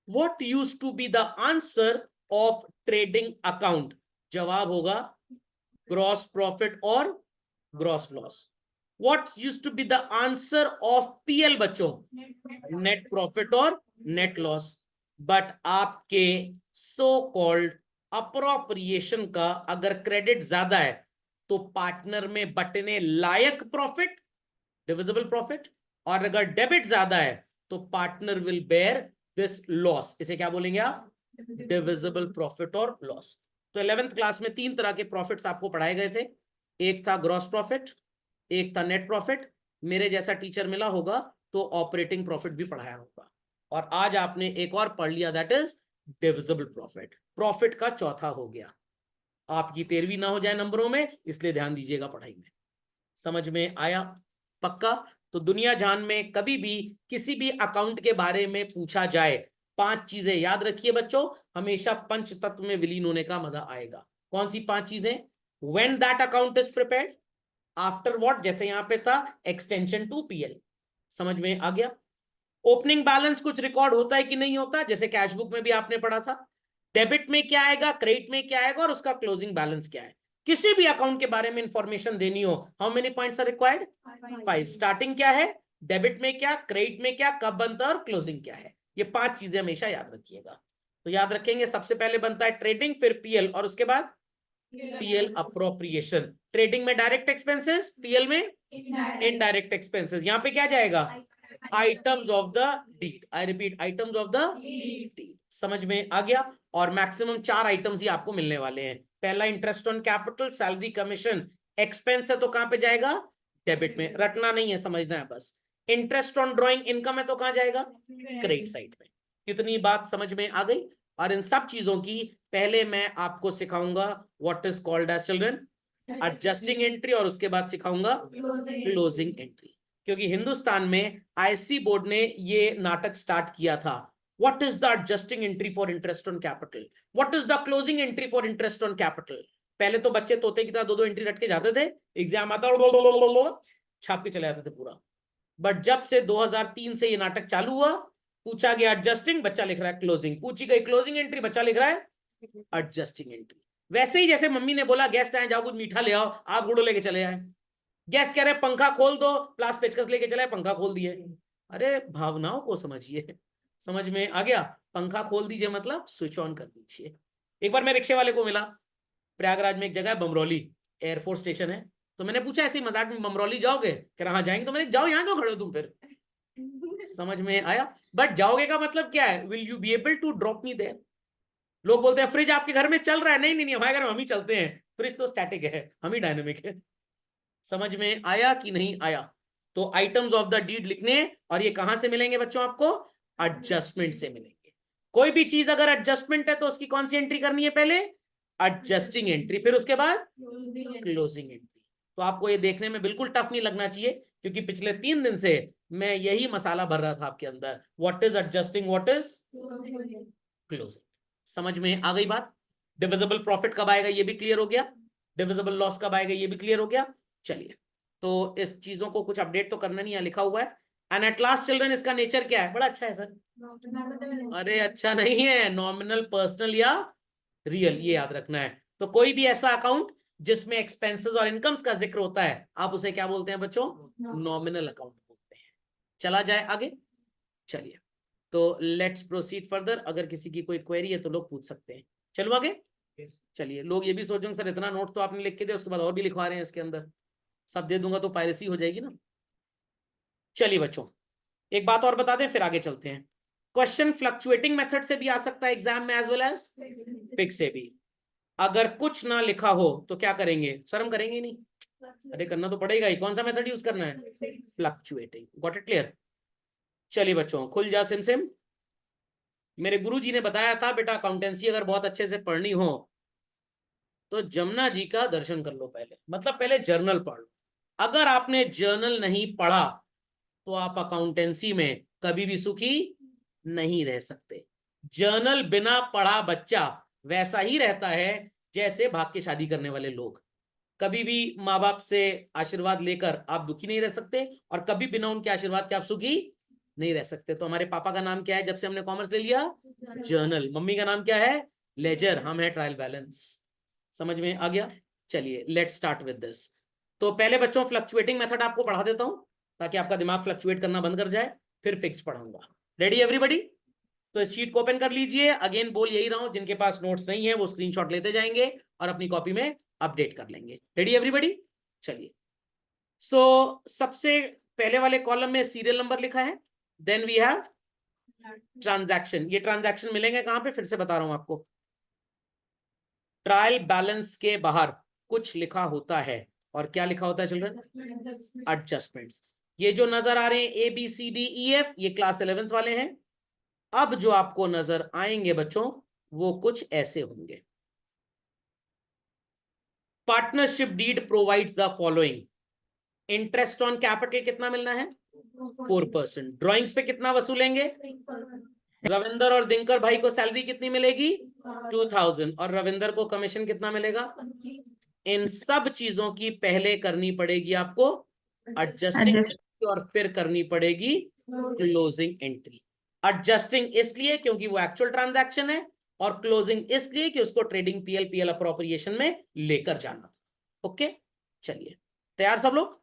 What used to be the answer of trading account? जवाब होगा ग्रॉस प्रॉफिट और gross loss. What used to be the answer of PL बच्चों? नेट प्रॉफिट और नेट लॉस। बट आपके सो कॉल्ड अप्रोप्रिएशन का अगर क्रेडिट ज्यादा है तो पार्टनर में बटने लायक प्रॉफिट, डिविजिबल प्रॉफिट, और अगर डेबिट ज्यादा है तो partner will bear this loss. इसे क्या बोलेंगे आप? डिविजिबल प्रॉफिट और लॉस। तो 11th क्लास में 3 तरह के प्रॉफिट्स आपको पढ़ाए गए थे। एक था ग्रॉस प्रॉफिट, एक था नेट प्रॉफिट। मेरे जैसा टीचर मिला होगा तो ऑपरेटिंग प्रॉफिट भी पढ़ाया होगा। और आज आपने एक और पढ़ लिया, that is divisible profit. Profit का चौथा हो गया। आपकी 13वीं ना हो जाए नंबरों में, इसलिए ध्यान दीजिएगा पढ़ाई में। समझ में आया? पक्का? तो दुनिया जान में कभी भी किसी भी अकाउंट के बारे में पूछा जाए, 5 चीजें याद रखिए बच्चों, हमेशा पंच तत्व में विलीन होने का मजा आएगा। कौन सी 5 चीजें? When that account is prepared, after what, जैसे यहां पे था एक्सटेंशन टू पीएल। समझ में आ गया? ओपनिंग बैलेंस कुछ रिकॉर्ड होता है कि नहीं होता, जैसे कैश बुक में भी आपने पढ़ा था। डेबिट में क्या आएगा, क्रेडिट में क्या आएगा, और उसका क्लोजिंग बैलेंस क्या है। किसी भी अकाउंट के बारे में इंफॉर्मेशन देनी हो, how many points are required? 5। Starting क्या है, डेबिट में क्या, क्रेडिट में क्या, कब बनता है, और क्लोजिंग क्या है। ये 5 चीजें हमेशा याद रखिएगा। तो याद रखेंगे, सबसे पहले बनता है ट्रेडिंग, फिर पीएल, और उसके बाद पीएल अप्रोप्रिएशन। ट्रेडिंग में डायरेक्ट एक्सपेंसेस, पीएल में इनडायरेक्ट एक्सपेंसेस। यहां पे क्या जाएगा? Items of the deed. I repeat, items of the deed. समझ में आ गया? और मैक्सिमम 4 आइटम्स ही आपको मिलने वाले हैं। पहला interest on capital, salary, commission. Expense है तो कहां पे जाएगा? डेबिट में। रटना नहीं है, समझना है बस। इंटरेस्ट ऑन ड्रॉइंग इनकम है तो कहां जाएगा? क्रेडिट साइड में। कितनी बात समझ में आ गई? और इन सब चीजों की पहले मैं आपको सिखाऊंगा what is called as children adjusting entry, और उसके बाद सिखाऊंगा क्लोजिंग एंट्री। क्योंकि हिंदुस्तान में आईसी बोर्ड ने ये नाटक स्टार्ट किया था। What is the adjusting entry for interest on capital, what is the closing entry for interest on capital. पहले तो बच्चे तोते की तरह 2-2 एंट्री रट के जाते थे, एग्जाम आता छाप के चले जाते थे पूरा। बट जब से 2003 से ये नाटक चालू हुआ, पूछा गया एडजस्टिंग, बच्चा लिख रहा है क्लोजिंग। पूछी गई क्लोजिंग एंट्री, बच्चा लिख रहा है एडजस्टिंग एंट्री। वैसे ही जैसे मम्मी ने बोला गेस्ट आए, जाओ कुछ मीठा ले आओ, आप गुड़ो लेके चले आए। गेस्ट कह रहे पंखा खोल दो, प्लास पेचकस लेके चले, पंखा खोल दिए। अरे भावनाओं को समझिए। समझ में आ गया? पंखा खोल दीजिए मतलब स्विच ऑन कर दीजिए। एक बार मैं रिक्शे वाले को मिला, प्रयागराज में एक जगह है बमरौली, एयरफोर्स स्टेशन है। तो मैंने पूछा ऐसे ही मजाक में, बमरौली जाओगे? कह रहा हाँ जाएंगे। तो मैंने, जाओ, यहाँ क्यों खड़े हो तुम फिर? समझ में आया? बट जाओगे का मतलब क्या है? Will you be able to drop me there? लोग बोलते हैं फ्रिज आपके घर में चल रहा है। नहीं नहीं नहीं, हमारे घर में हम ही चलते हैं, फ्रिज तो स्टैटिक है, हम ही डायनेमिक है। समझ में आया कि नहीं आया? तो आइटम्स ऑफ द डीड लिखने, और ये कहां से मिलेंगे बच्चों आपको? एडजस्टमेंट से मिलेंगे। कोई भी चीज अगर एडजस्टमेंट है तो उसकी कौन सी एंट्री करनी है? पहले एडजस्टिंग एंट्री, फिर उसके बाद क्लोजिंग एंट्री। तो आपको ये देखने में बिल्कुल टफ नहीं लगना चाहिए, क्योंकि पिछले 3 दिन से मैं यही मसाला भर रहा था आपके अंदर। What is adjusting, what is closing. समझ में आ गई बात? डिविजिबल प्रॉफिट कब आएगा ये भी क्लियर हो गया, डिविजिबल लॉस कब आएगा ये भी क्लियर हो गया। चलिए, तो इस चीजों को कुछ अपडेट तो करना नहीं है, लिखा हुआ है। एंड एट लास्ट चिल्ड्रन, इसका नेचर क्या है? बड़ा अच्छा है सर। अरे अच्छा नहीं है, नॉमिनल, पर्सनल या रियल, ये याद रखना है। तो कोई भी ऐसा अकाउंट जिसमें एक्सपेंसेस और इनकम्स का जिक्र होता है, आप उसे क्या बोलते हैं बच्चों? नॉमिनल अकाउंट बोलते हैं। चला जाए आगे। चलिए, तो लेट्स प्रोसीड फर्दर। अगर किसी की कोई क्वेरी है तो लोग पूछ सकते हैं। चलो आगे। चलिए, लोग ये भी सोचेंगे सर इतना नोट तो आपने लिख के दिया, उसके बाद और भी लिखवा रहे हैं इसके अंदर, सब दे दूंगा तो पायरेसी हो जाएगी ना। चलिए बच्चों, एक बात और बता दें फिर आगे चलते हैं। क्वेश्चन फ्लक्चुएटिंग मेथड से भी आ सकता है एग्जाम में, एज वेल एज फिक्स से भी। अगर कुछ ना लिखा हो तो क्या करेंगे? शर्म करेंगे ही नहीं, अरे करना तो पड़ेगा ही। कौन सा मेथड यूज करना है? फ्लक्चुएटिंग। Got it clear? चलिए बच्चों, खुल जा सिम सिम। मेरे गुरुजी ने बताया था बेटा, अकाउंटेंसी अगर बहुत अच्छे से पढ़नी हो तो जमुना जी का दर्शन कर लो पहले, मतलब पहले जर्नल पढ़ लो। अगर आपने जर्नल नहीं पढ़ा तो आप अकाउंटेंसी में कभी भी सुखी नहीं रह सकते। जर्नल बिना पढ़ा बच्चा वैसा ही रहता है जैसे भाग के शादी करने वाले लोग। कभी भी माँ बाप से आशीर्वाद लेकर आप दुखी नहीं रह सकते, और कभी बिना उनके आशीर्वाद के आप सुखी नहीं रह सकते। तो हमारे पापा का नाम क्या है जब से हमने कॉमर्स ले लिया? जर्नल। मम्मी का नाम क्या है? लेजर। हम है ट्रायल बैलेंस। समझ में आ गया? चलिए लेट्स स्टार्ट विद दिस। तो पहले बच्चों फ्लक्चुएटिंग मेथड आपको पढ़ा देता हूं ताकि आपका दिमाग फ्लक्चुएट करना बंद कर जाए, फिर फिक्स पढ़ाऊंगा। Ready everybody? तो इस शीट को ओपन कर लीजिए। अगेन बोल यही रहा हूं, जिनके पास नोट्स नहीं है वो स्क्रीनशॉट लेते जाएंगे और अपनी कॉपी में अपडेट कर लेंगे। Ready everybody? चलिए। सबसे पहले वाले कॉलम में सीरियल नंबर लिखा है, देन वी हैव ट्रांजैक्शन। ये ट्रांजैक्शन मिलेंगे कहां पे? फिर से बता रहा हूं आपको। ट्रायल बैलेंस के बाहर कुछ लिखा होता है, और क्या लिखा होता है चिल्ड्रन? एडजस्टमेंट्स। ये जो नजर आ रहे हैं ABCDEF, ये क्लास 11th वाले हैं। अब जो आपको नजर आएंगे बच्चों वो कुछ ऐसे होंगे। Partnership deed provides the following. Interest on capital कितना मिलना है? 4%। ड्राइंग्स पे कितना वसूलेंगे? रविंदर और दिनकर भाई को सैलरी कितनी मिलेगी? 2000। और रविंदर को कमीशन कितना मिलेगा? इन सब चीजों की पहले करनी पड़ेगी आपको एडजस्टिंग, और फिर करनी पड़ेगी क्लोजिंग एंट्री। एडजस्टिंग इसलिए क्योंकि वो एक्चुअल ट्रांजैक्शन है, और क्लोजिंग इसलिए कि उसको ट्रेडिंग पीएल अप्रोप्रिएशन में लेकर जाना था। ओके, चलिए तैयार सब लोग?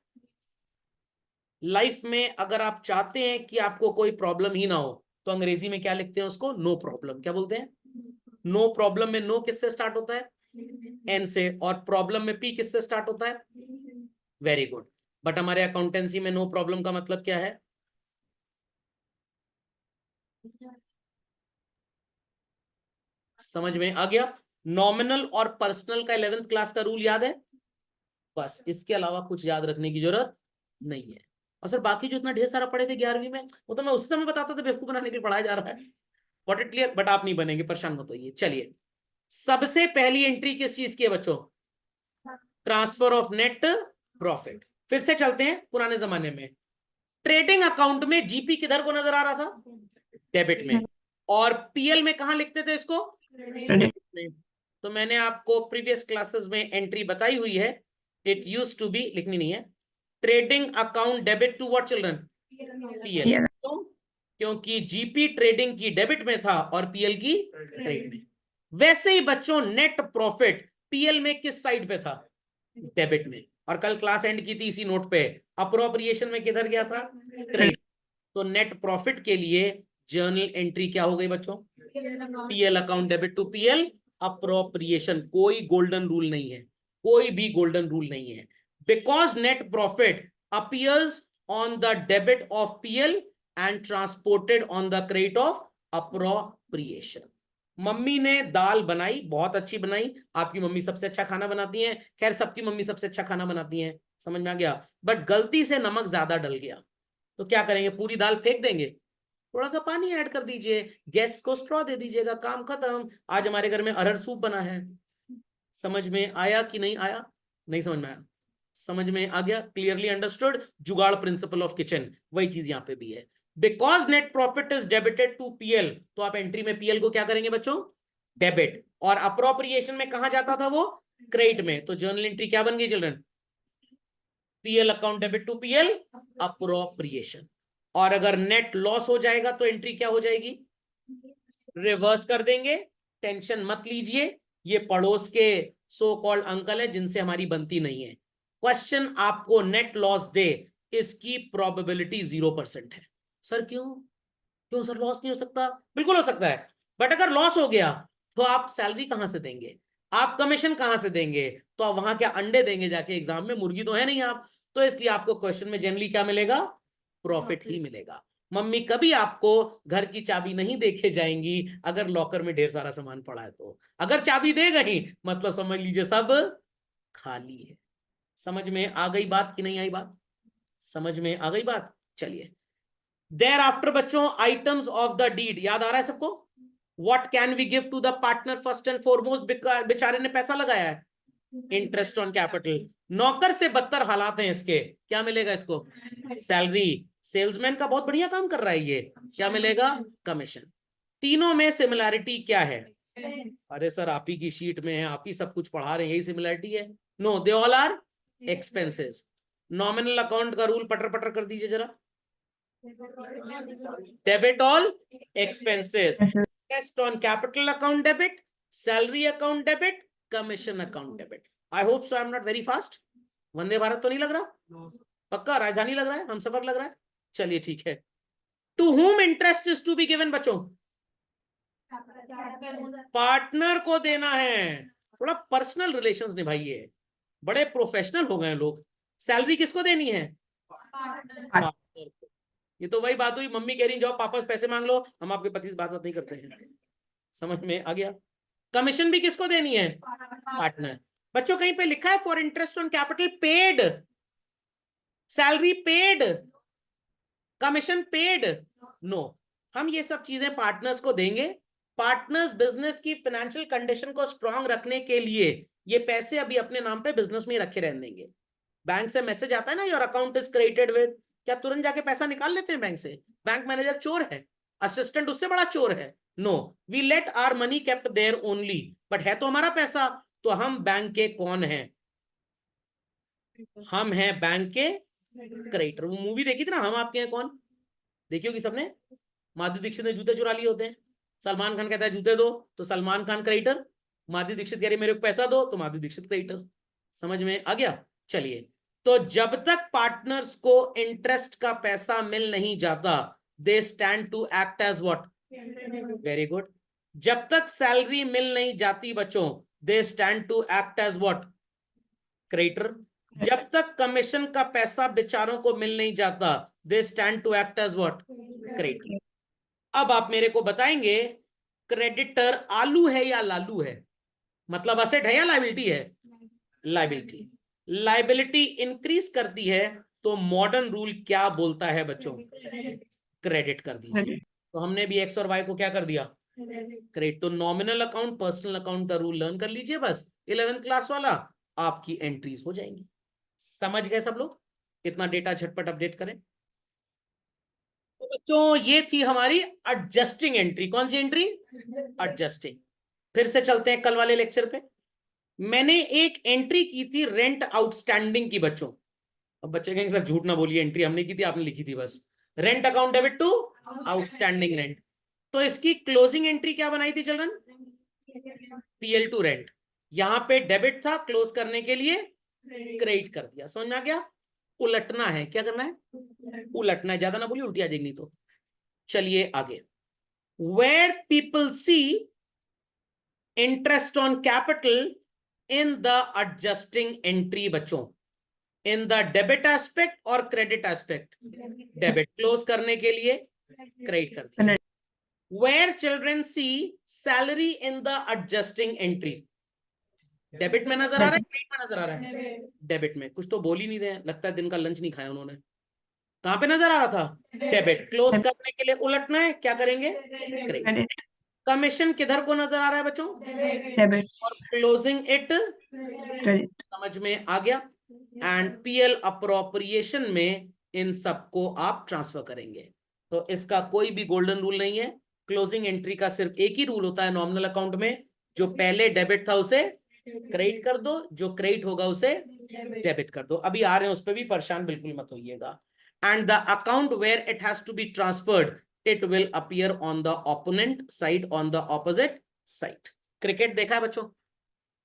लाइफ में अगर आप चाहते हैं कि आपको कोई प्रॉब्लम ही ना हो तो अंग्रेजी में क्या लिखते हैं उसको? No problem. क्या बोलते हैं? नो प्रॉब्लम में नो किससे स्टार्ट होता है? एन से। और प्रॉब्लम में पी किससे स्टार्ट होता है? Very good. बट हमारे अकाउंटेंसी में नो प्रॉब्लम का मतलब क्या है? समझ में आ गया? नॉमिनल और पर्सनल का 11th क्लास का रूल याद है? बस इसके अलावा कुछ याद रखने की जरूरत नहीं है। और सर बाकी जो इतना ढेर सारा पढ़े थे 11वीं में वो तो मैं उसी समय बताता था, बेवकूफ बनाने के लिए पढ़ाया जा रहा है। What it clear? बट आप नहीं बनेंगे, परेशान मत होइए। चलिए, सबसे पहली एंट्री किस चीज की है बच्चों? Transfer of net profit. फिर से चलते हैं पुराने जमाने में। ट्रेडिंग अकाउंट में जीपी किधर को नजर आ रहा था? डेबिट में। और पीएल में कहां लिखते थे इसको? क्रेडिट में। तो मैंने आपको प्रीवियस क्लासेस में एंट्री बताई हुई है। इट यूज टू बी, लिखनी नहीं है, trading account debit to what children? PL. तो क्योंकि जीपी ट्रेडिंग की डेबिट में था और पीएल की क्रेडिट में। वैसे ही बच्चों नेट प्रॉफिट पीएल में किस साइड पे था? डेबिट में। और कल क्लास एंड की थी इसी नोट पे, अप्रोप्रिएशन में किधर गया था? क्रेडिट। तो नेट प्रॉफिट के लिए जर्नल एंट्री क्या हो गई बच्चों? PL account debit to PL appropriation. कोई गोल्डन रूल नहीं है, कोई भी गोल्डन रूल नहीं है, because net profit appears on the debit of PL and transported on the credit of appropriation. Mummy ने दाल बनाई, बहुत अच्छी बनाई। आपकी मम्मी सबसे अच्छा खाना बनाती हैं, खैर सबकी मम्मी सबसे अच्छा खाना बनाती हैं, समझ में आ गया। बट गलती से नमक ज्यादा डल गया तो क्या करेंगे? पूरी दाल फेंक देंगे? थोड़ा सा पानी ऐड कर दीजिए, गेस्ट को स्ट्रॉ दे दीजिएगा, काम खत्म। आज हमारे घर में अरहर सूप बना है। समझ में आया कि नहीं आया? नहीं समझ में आया? समझ में आ गया? Clearly understood? जुगाड़ प्रिंसिपल ऑफ किचन, वही चीज यहां पे भी है। Because net profit is debited to PL, तो आप एंट्री में पीएल को क्या करेंगे बच्चों? डेबिट। और अप्रोप्रिएशन में कहां जाता था वो? क्रेडिट में। तो जर्नल एंट्री क्या बन गई children? PL account debit to PL appropriation. और अगर नेट लॉस हो जाएगा तो एंट्री क्या हो जाएगी? रिवर्स कर देंगे। टेंशन मत लीजिए, ये पड़ोस के सो कॉल्ड अंकल है जिनसे हमारी बनती नहीं है। क्वेश्चन आपको नेट लॉस दे, इसकी प्रोबेबिलिटी 0% है। सर क्यों? क्यों सर लॉस नहीं हो सकता? बिल्कुल हो सकता है। बट अगर लॉस हो गया तो आप सैलरी कहां से देंगे? आप कमीशन कहां से देंगे? तो आप वहां क्या अंडे देंगे जाके एग्जाम में? मुर्गी तो है नहीं आप। तो इसलिए आपको क्वेश्चन में जनरली क्या मिलेगा? प्रॉफिट ही मिलेगा। मम्मी कभी आपको घर की चाबी नहीं देके जाएंगी अगर लॉकर में ढेर सारा सामान पड़ा है तो। अगर चाबी दे गई मतलब समझ लीजिए सब खाली है। समझ में आ गई बात कि नहीं आई बात? समझ में आ गई बात। चलिए, देयर आफ्टर बच्चों आइटम्स ऑफ द डीड याद आ रहा है सबको? What can we give to the partner first and foremost? बेचारे ने पैसा लगाया है, इंटरेस्ट ऑन कैपिटल। नौकर से बदतर हालात हैं इसके, क्या मिलेगा इसको? सैलरी। सेल्समैन का बहुत बढ़िया काम कर रहा है ये, क्या मिलेगा? कमीशन। तीनों में सिमिलैरिटी क्या है? अरे सर आप ही की शीट में है, आप ही सब कुछ पढ़ा रहे हैं, यही सिमिलैरिटी है? No, they all are expenses. Nominal account का रूल पटर पटर कर दीजिए जरा। Debit all expenses, interest on capital account debit, salary account debit, commission account debit. I hope so I am not very fast. Vande Bharat तो नहीं लग रहा? पक्का राजधानी लग रहा है, हम सफर लग रहा है? चलिए ठीक है। To whom interest is to be given बच्चों? पार्टनर को देना है। थोड़ा पर्सनल रिलेशंस निभाइए, बड़े प्रोफेशनल हो गए लोग। सैलरी किसको देनी है? पार्टनर को। ये तो वही बात हुई, मम्मी कह रही जाओ पापा से पैसे मांग लो, हम आपके पति से बात नहीं करते हैं। समझ में आ गया? कमीशन भी किसको देनी है? पार्टनर। बच्चों कहीं पे लिखा है for interest on capital paid, salary paid, commission paid? No, हम ये सब चीजें पार्टनर्स को देंगे। पार्टनर्स बिजनेस की फाइनेंशियल कंडीशन को स्ट्रांग रखने के लिए ये पैसे अभी अपने नाम पे बिजनेस में ही रखे रहने देंगे। बैंक से मैसेज आता है ना, your account is credited with, क्या तुरंत जाके पैसा निकाल लेते हैं बैंक से? बैंक मैनेजर चोर है, असिस्टेंट उससे बड़ा चोर है? No, we let our money kept there only, but है तो हमारा पैसा। तो हम बैंक के कौन हैं? हम हैं बैंक के क्रेडिटर। वो मूवी देखी थी ना, हम आपके हैं कौन, देखी होगी सबने। माधुरी दीक्षित ने जूते चुरा लिए होते हैं, सलमान खान कहता है जूते दो, तो सलमान खान क्रेडिटर, माधुरी दीक्षित कह रही मेरे को पैसा दो, तो माधुरी दीक्षित क्रेडिटर। समझ में आ गया? चलिए, तो जब तक पार्टनर्स को इंटरेस्ट का पैसा मिल नहीं जाता, they stand to act as what? Very good. जब तक सैलरी मिल नहीं जाती बच्चों, they stand to act as what? Creditor. जब तक कमीशन का पैसा बेचारों को मिल नहीं जाता, they stand to act as what? Creditor. अब आप मेरे को बताएंगे, क्रेडिटर आलू है या लालू है? मतलब असेट है या लाइबिलिटी है? लाइबिलिटी। लाइबिलिटी इंक्रीज करती है तो मॉडर्न रूल क्या बोलता है बच्चों? क्रेडिट कर दीजिए। तो हमने भी एक्स और वाई को क्या कर दिया? क्रेडिट। तो नॉमिनल अकाउंट पर्सनल अकाउंट का रूल लर्न कर लीजिए बस, 11th क्लास वाला, आपकी एंट्रीज हो जाएंगी। समझ गए सब लोग? कितना डेटा झटपट अपडेट करें। तो बच्चों ये थी हमारी एडजस्टिंग एंट्री। कौन सी एंट्री? एडजस्टिंग। फिर से चलते हैं कल वाले लेक्चर पे। मैंने एक एंट्री की थी रेंट आउटस्टैंडिंग की बच्चों। अब बच्चे कहेंगे सर झूठ ना बोलिए, एंट्री हमने की थी, आपने लिखी थी बस। Rent account debit to outstanding rent. तो इसकी क्लोजिंग एंट्री क्या बनाई थी चिल्ड्रन? PL to rent. यहां पे डेबिट था, क्लोज करने के लिए क्रेडिट कर दिया। समझ में आ गया? उलटना है, क्या करना है? उलटना है। ज्यादा ना बोलिए, उल्टी आ जाएगी नहीं तो। चलिए आगे। Where people see interest on capital in the adjusting entry बच्चों, इन द डेबिट एस्पेक्ट और क्रेडिट एस्पेक्ट? डेबिट, क्लोज करने के लिए क्रेडिट कर दिया। Where children see salary in the adjusting entry, debit में नजर आ रहा है, क्रेडिट में नजर आ रहा है? डेबिट में। कुछ तो बोल ही नहीं रहे, लगता है दिन का लंच नहीं खाया उन्होंने। कहां पे नजर आ रहा था? डेबिट। क्लोज करने के लिए उलटना है, क्या करेंगे? क्रेडिट। कमीशन किधर को नजर आ रहा है बच्चों? डेबिट। और क्लोजिंग इट क्रेडिट। समझ में आ गया? एंड पीएल अप्रोप्रिएशन में इन सबको आप ट्रांसफर करेंगे। तो इसका कोई भी गोल्डन रूल नहीं है। क्लोजिंग एंट्री का सिर्फ एक ही रूल होता है नॉमिनल अकाउंट में, जो पहले डेबिट था उसे क्रेडिट कर दो, जो क्रेडिट होगा उसे डेबिट कर दो। अभी आ रहे हैं उस पर भी, परेशान बिल्कुल मत होइएगा। And the account where it has to be transferred, it will appear on the opponent side, on the opposite side. Cricket देखा है बच्चों?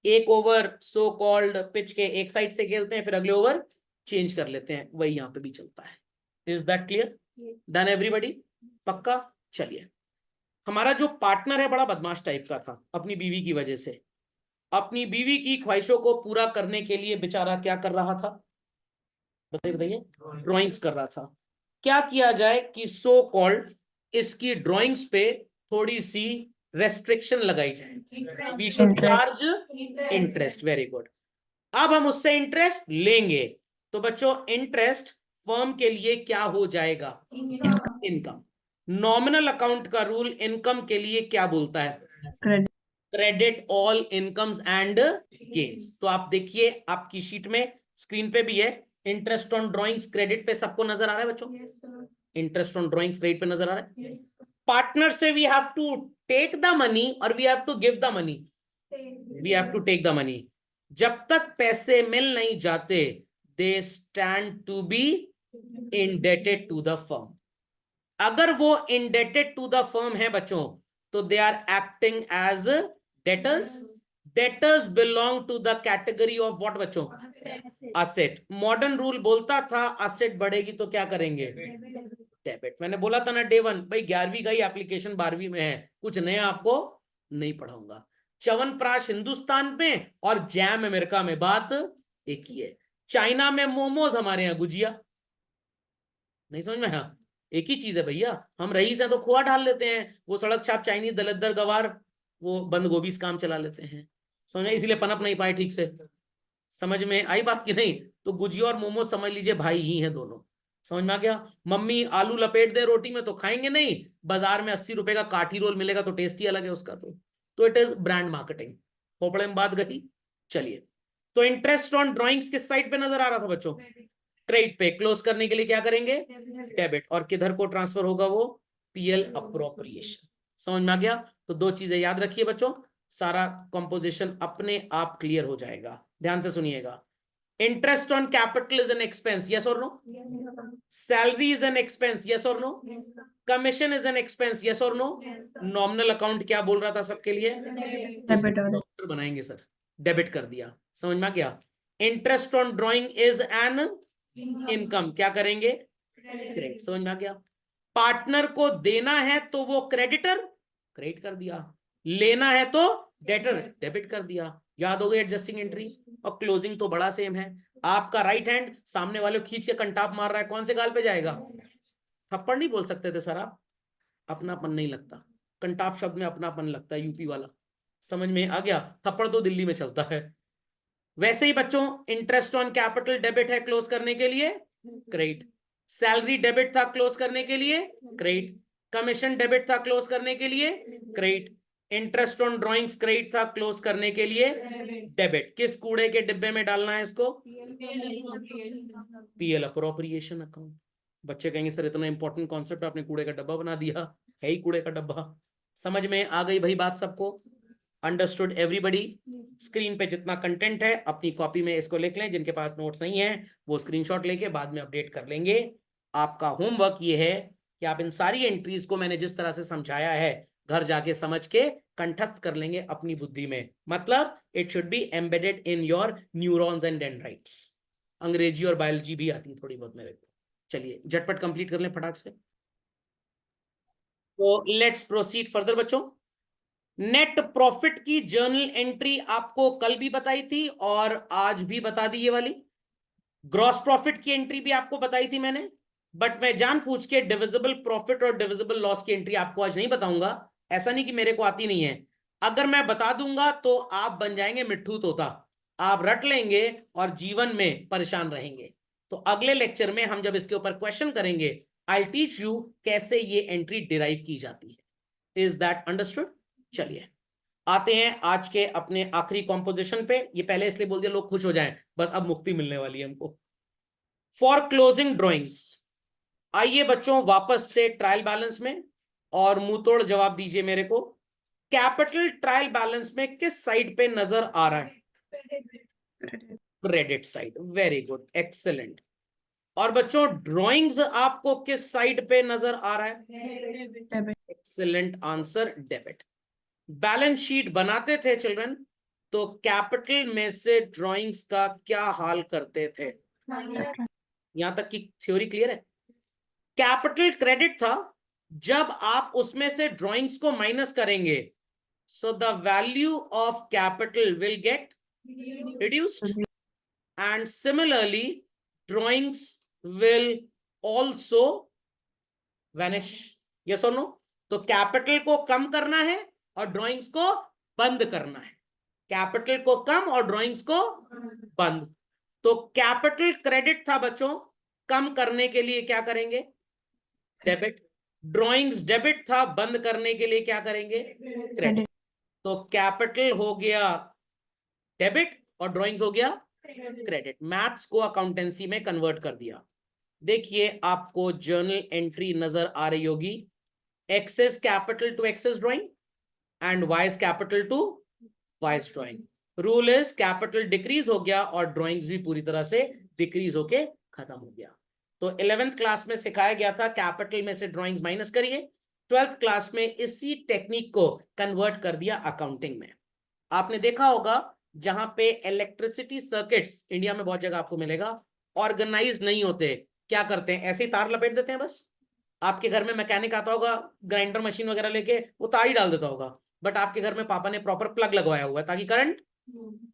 एक ओवर सो कॉल्ड पिच के एक साइड से खेलते हैं, फिर अगले ओवर चेंज कर लेते हैं, वही यहां पे भी चलता है। Is that clear? Done everybody? पक्का? चलिए, हमारा जो पार्टनर है बड़ा बदमाश टाइप का था अपनी बीवी की वजह से। अपनी बीवी की ख्वाहिशों को पूरा करने के लिए बेचारा क्या कर रहा था? बताइए बताइए। ड्राइंग्स कर रहा था। क्या किया जाए कि सो कॉल्ड इसकी ड्राइंग्स पे थोड़ी सी रेस्ट्रिक्शन लगाई जाए। We should Interest. Charge interest. Very good. अब हम उससे इंटरेस्ट लेंगे, तो बच्चों इंटरेस्ट फर्म के लिए क्या हो जाएगा? इनकम। नॉमिनल अकाउंट का रूल इनकम के लिए क्या बोलता है? Credit. Credit all incomes and gains. तो आप देखिए आपकी शीट में, स्क्रीन पे भी है, इंटरेस्ट ऑन ड्रॉइंग्स क्रेडिट पे सबको नजर आ रहा है बच्चों? इंटरेस्ट ऑन ड्रॉइंग्स क्रेडिट पे नजर आ रहा है। पार्टनर से we have to take the money और we have to give the money. We have to take the money. जब तक पैसे मिल नहीं जाते, they stand to be indebted to the firm. अगर वो इंडेटेड टू द फर्म है बच्चों, तो they are acting as debtors. Debtors belong to the category of what बच्चों? असेट। मॉडर्न रूल बोलता था असेट बढ़ेगी तो क्या करेंगे? डेबिट। मैंने बोला था ना डे वन, भाई 11वीं का ही एप्लीकेशन 12वीं में है, कुछ नया आपको नहीं पढ़ाऊंगा। च्यवनप्राश हिंदुस्तान में और जैम अमेरिका में, बात एक ही है। चाइना में मोमोज, हमारे यहाँ गुजिया। नहीं समझ में? हाँ, एक ही चीज है भैया। हम रईस हैं तो खोआ डाल लेते हैं, वो सड़क छाप चाइनीज दलदर गवार वो बंद गोभी से काम चला लेते हैं। समझ में? इसलिए पनप नहीं पाए ठीक से। समझ में आई बात की नहीं? तो गुजिया और मोमो समझ लीजिए भाई ही हैं दोनों। समझ में आ गया? मम्मी आलू लपेट दे रोटी में तो खाएंगे नहीं, बाजार में 80 रुपए का काठी रोल मिलेगा तो टेस्ट ही अलग है उसका। तो इट इज ब्रांड मार्केटिंग। खोपड़े में बात गई। चलिए, तो इंटरेस्ट ऑन ड्रॉइंग्स किस साइड पे नजर आ रहा था बच्चों? क्रेडिट पे। क्लोज करने के लिए क्या करेंगे? डेबिट। और किधर को ट्रांसफर होगा वो? PL appropriation. समझ में आ गया? तो दो चीजें याद रखिए बच्चों, सारा कंपोजिशन अपने आप क्लियर हो जाएगा। ध्यान से सुनिएगा। Interest on capital is an expense, yes or no? Salary is an expense, yes or no? Commission is an expense, yes or no? Nominal account क्या बोल रहा था सबके लिए? Debit. डॉक्टर बनाएंगे सर। डेबिट कर दिया। समझ में आ गया? Interest on drawing is an income, क्या करेंगे? क्रेडिट। समझ में आ गया? पार्टनर को देना है तो वो क्रेडिटर, क्रेडिट कर दिया। लेना है तो डेटर, डेबिट कर दिया। याद हो गई एडजस्टिंग एंट्री? और क्लोजिंग तो बड़ा सेम है। आपका राइट हैंड सामने वाले को खींच के कंटाप मार रहा है, कौन से गाल पे जाएगा? थप्पड़ नहीं बोल सकते थे सर आप? अपनापन नहीं लगता। कंटाप शब्द में अपनापन लगता है, यूपी वाला। समझ में आ गया? थप्पड़ तो दिल्ली में चलता है। वैसे ही बच्चों, इंटरेस्ट ऑन कैपिटल डेबिट है क्लोज करने के लिए, क्रेडिट। सैलरी डेबिट था क्लोज करने के लिए, क्रेडिट। कमीशन डेबिट था क्लोज करने के लिए, credit. Interest on drawings credit था क्लोज करने के लिए, डेबिट। किस कूड़े के डिब्बे में डालना है इसको? PL appropriation account. बच्चे कहेंगे सर इतना इंपॉर्टेंट कॉन्सेप्ट आपने कूड़े का डब्बा बना दिया, है ही कूड़े का डब्बा। समझ में आ गई भाई बात सबको? Understood everybody? स्क्रीन पे जितना कंटेंट है अपनी कॉपी में इसको लिख लें, जिनके पास नोट्स नहीं है वो स्क्रीनशॉट लेके बाद में अपडेट कर लेंगे। आपका होमवर्क ये है कि आप इन सारी एंट्रीज को मैंने जिस तरह से समझाया है घर जाके समझ के कंठस्थ कर लेंगे अपनी बुद्धि में। मतलब it should be embedded in your neurons and dendrites. अंग्रेजी और बायोलॉजी भी आती है थोड़ी बहुत मेरे को। चलिए झटपट कंप्लीट कर लें फटाक से। तो लेट्स प्रोसीड फर्दर बच्चों। नेट प्रॉफिट की जर्नल एंट्री आपको कल भी बताई थी और आज भी बता दी ये वाली। ग्रॉस प्रॉफिट की एंट्री भी आपको बताई थी मैंने, बट मैं जान पूछ के डिविजिबल प्रॉफिट और डिविजिबल लॉस की एंट्री आपको आज नहीं बताऊंगा। ऐसा नहीं कि मेरे को आती नहीं है, अगर मैं बता दूंगा तो आप बन जाएंगे मिट्ठू तोता, आप रट लेंगे और जीवन में परेशान रहेंगे। तो अगले लेक्चर में हम जब इसके ऊपर क्वेश्चन करेंगे, आई टीच यू कैसे ये एंट्री डिराइव की जाती है। Is that understood? चलिए आते हैं आज के अपने आखिरी कॉम्पोजिशन पे। ये पहले इसलिए बोल दिया लोग खुश हो जाएं, बस अब मुक्ति मिलने वाली है हमको। फॉर क्लोजिंग ड्रॉइंग्स, आइए बच्चों वापस से ट्रायल बैलेंस में और मुंह तोड़ जवाब दीजिए मेरे को। कैपिटल ट्रायल बैलेंस में किस साइड पे नजर आ रहा है? Credit side. Very good, excellent. और बच्चों ड्राइंग्स आपको किस साइड पे नजर आ रहा है? Debit. Excellent answer, debit. Balance sheet बनाते थे चिल्ड्रन तो कैपिटल में से ड्राइंग्स का क्या हाल करते थे? यहां तक की थ्योरी क्लियर है? कैपिटल क्रेडिट था, जब आप उसमें से ड्राइंग्स को माइनस करेंगे so the value of capital will get reduced and similarly drawings will also vanish, yes or no? तो कैपिटल को कम करना है और ड्राइंग्स को बंद करना है, कैपिटल को कम और ड्राइंग्स को बंद। तो कैपिटल क्रेडिट था बच्चों, कम करने के लिए क्या करेंगे? डेबिट। ड्राइंग्स डेबिट था, बंद करने के लिए क्या करेंगे? क्रेडिट। तो कैपिटल हो गया डेबिट और ड्राइंग्स हो गया क्रेडिट। मैथ्स को अकाउंटेंसी में कन्वर्ट कर दिया। देखिए आपको जर्नल एंट्री नजर आ रही होगी, excess capital to excess drawing and wise capital to wise drawing. Rule is capital decrease हो गया और ड्राइंग्स भी पूरी तरह से डिक्रीज होके खत्म हो गया। तो 11th क्लास में सिखाया गया था कैपिटल में से ड्राइंग्स माइनस करिए, 12th क्लास में इसी टेक्निक को कन्वर्ट कर दिया अकाउंटिंग में। आपने देखा होगा जहां पे इलेक्ट्रिसिटी सर्किट्स इंडिया में बहुत जगह आपको मिलेगा, ऑर्गेनाइज नहीं होते, क्या करते हैं? ऐसे ही तार लपेट देते हैं बस। आपके घर में मैकेनिक आता होगा ग्राइंडर मशीन वगैरह लेके, वो तार ही डाल देता होगा, बट आपके घर में पापा ने प्रॉपर प्लग लगवाया हुआ है ताकि करंट,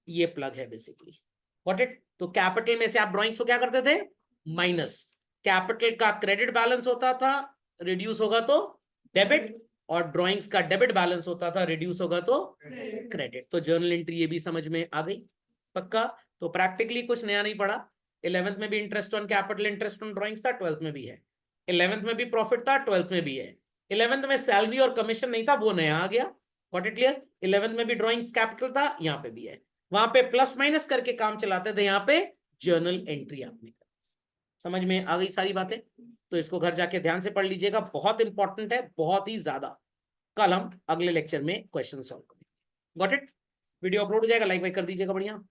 ये प्लग है बेसिकली। What it? तो कैपिटल में से आप ड्राइंग्स को क्या करते थे? माइनस। कैपिटल का क्रेडिट बैलेंस होता था, रिड्यूस होगा तो डेबिट, और ड्राइंग्स का डेबिट बैलेंस होता था, रिड्यूस होगा तो क्रेडिट। तो जर्नल एंट्री ये भी समझ में आ गई? पक्का? तो प्रैक्टिकली कुछ नया नहीं पड़ा। 11th में भी interest on capital, interest on drawings था, 12th में भी है। 11th में भी प्रॉफिट था, 12th में भी है। 11th में सैलरी और कमीशन नहीं था, वो नया आ गया। Got it clear? 11th में भी ड्राइंग्स कैपिटल था, यहाँ पे भी है। वहां पे प्लस माइनस करके काम चलाते थे, यहाँ पे जर्नल एंट्री आपने कर। समझ में आ गई सारी बातें? तो इसको घर जाके ध्यान से पढ़ लीजिएगा, बहुत इंपॉर्टेंट है, बहुत ही ज्यादा। कल हम अगले लेक्चर में क्वेश्चन सॉल्व करेंगे। Got it? वीडियो अपलोड हो जाएगा, लाइक वाइक कर दीजिएगा, बढ़िया।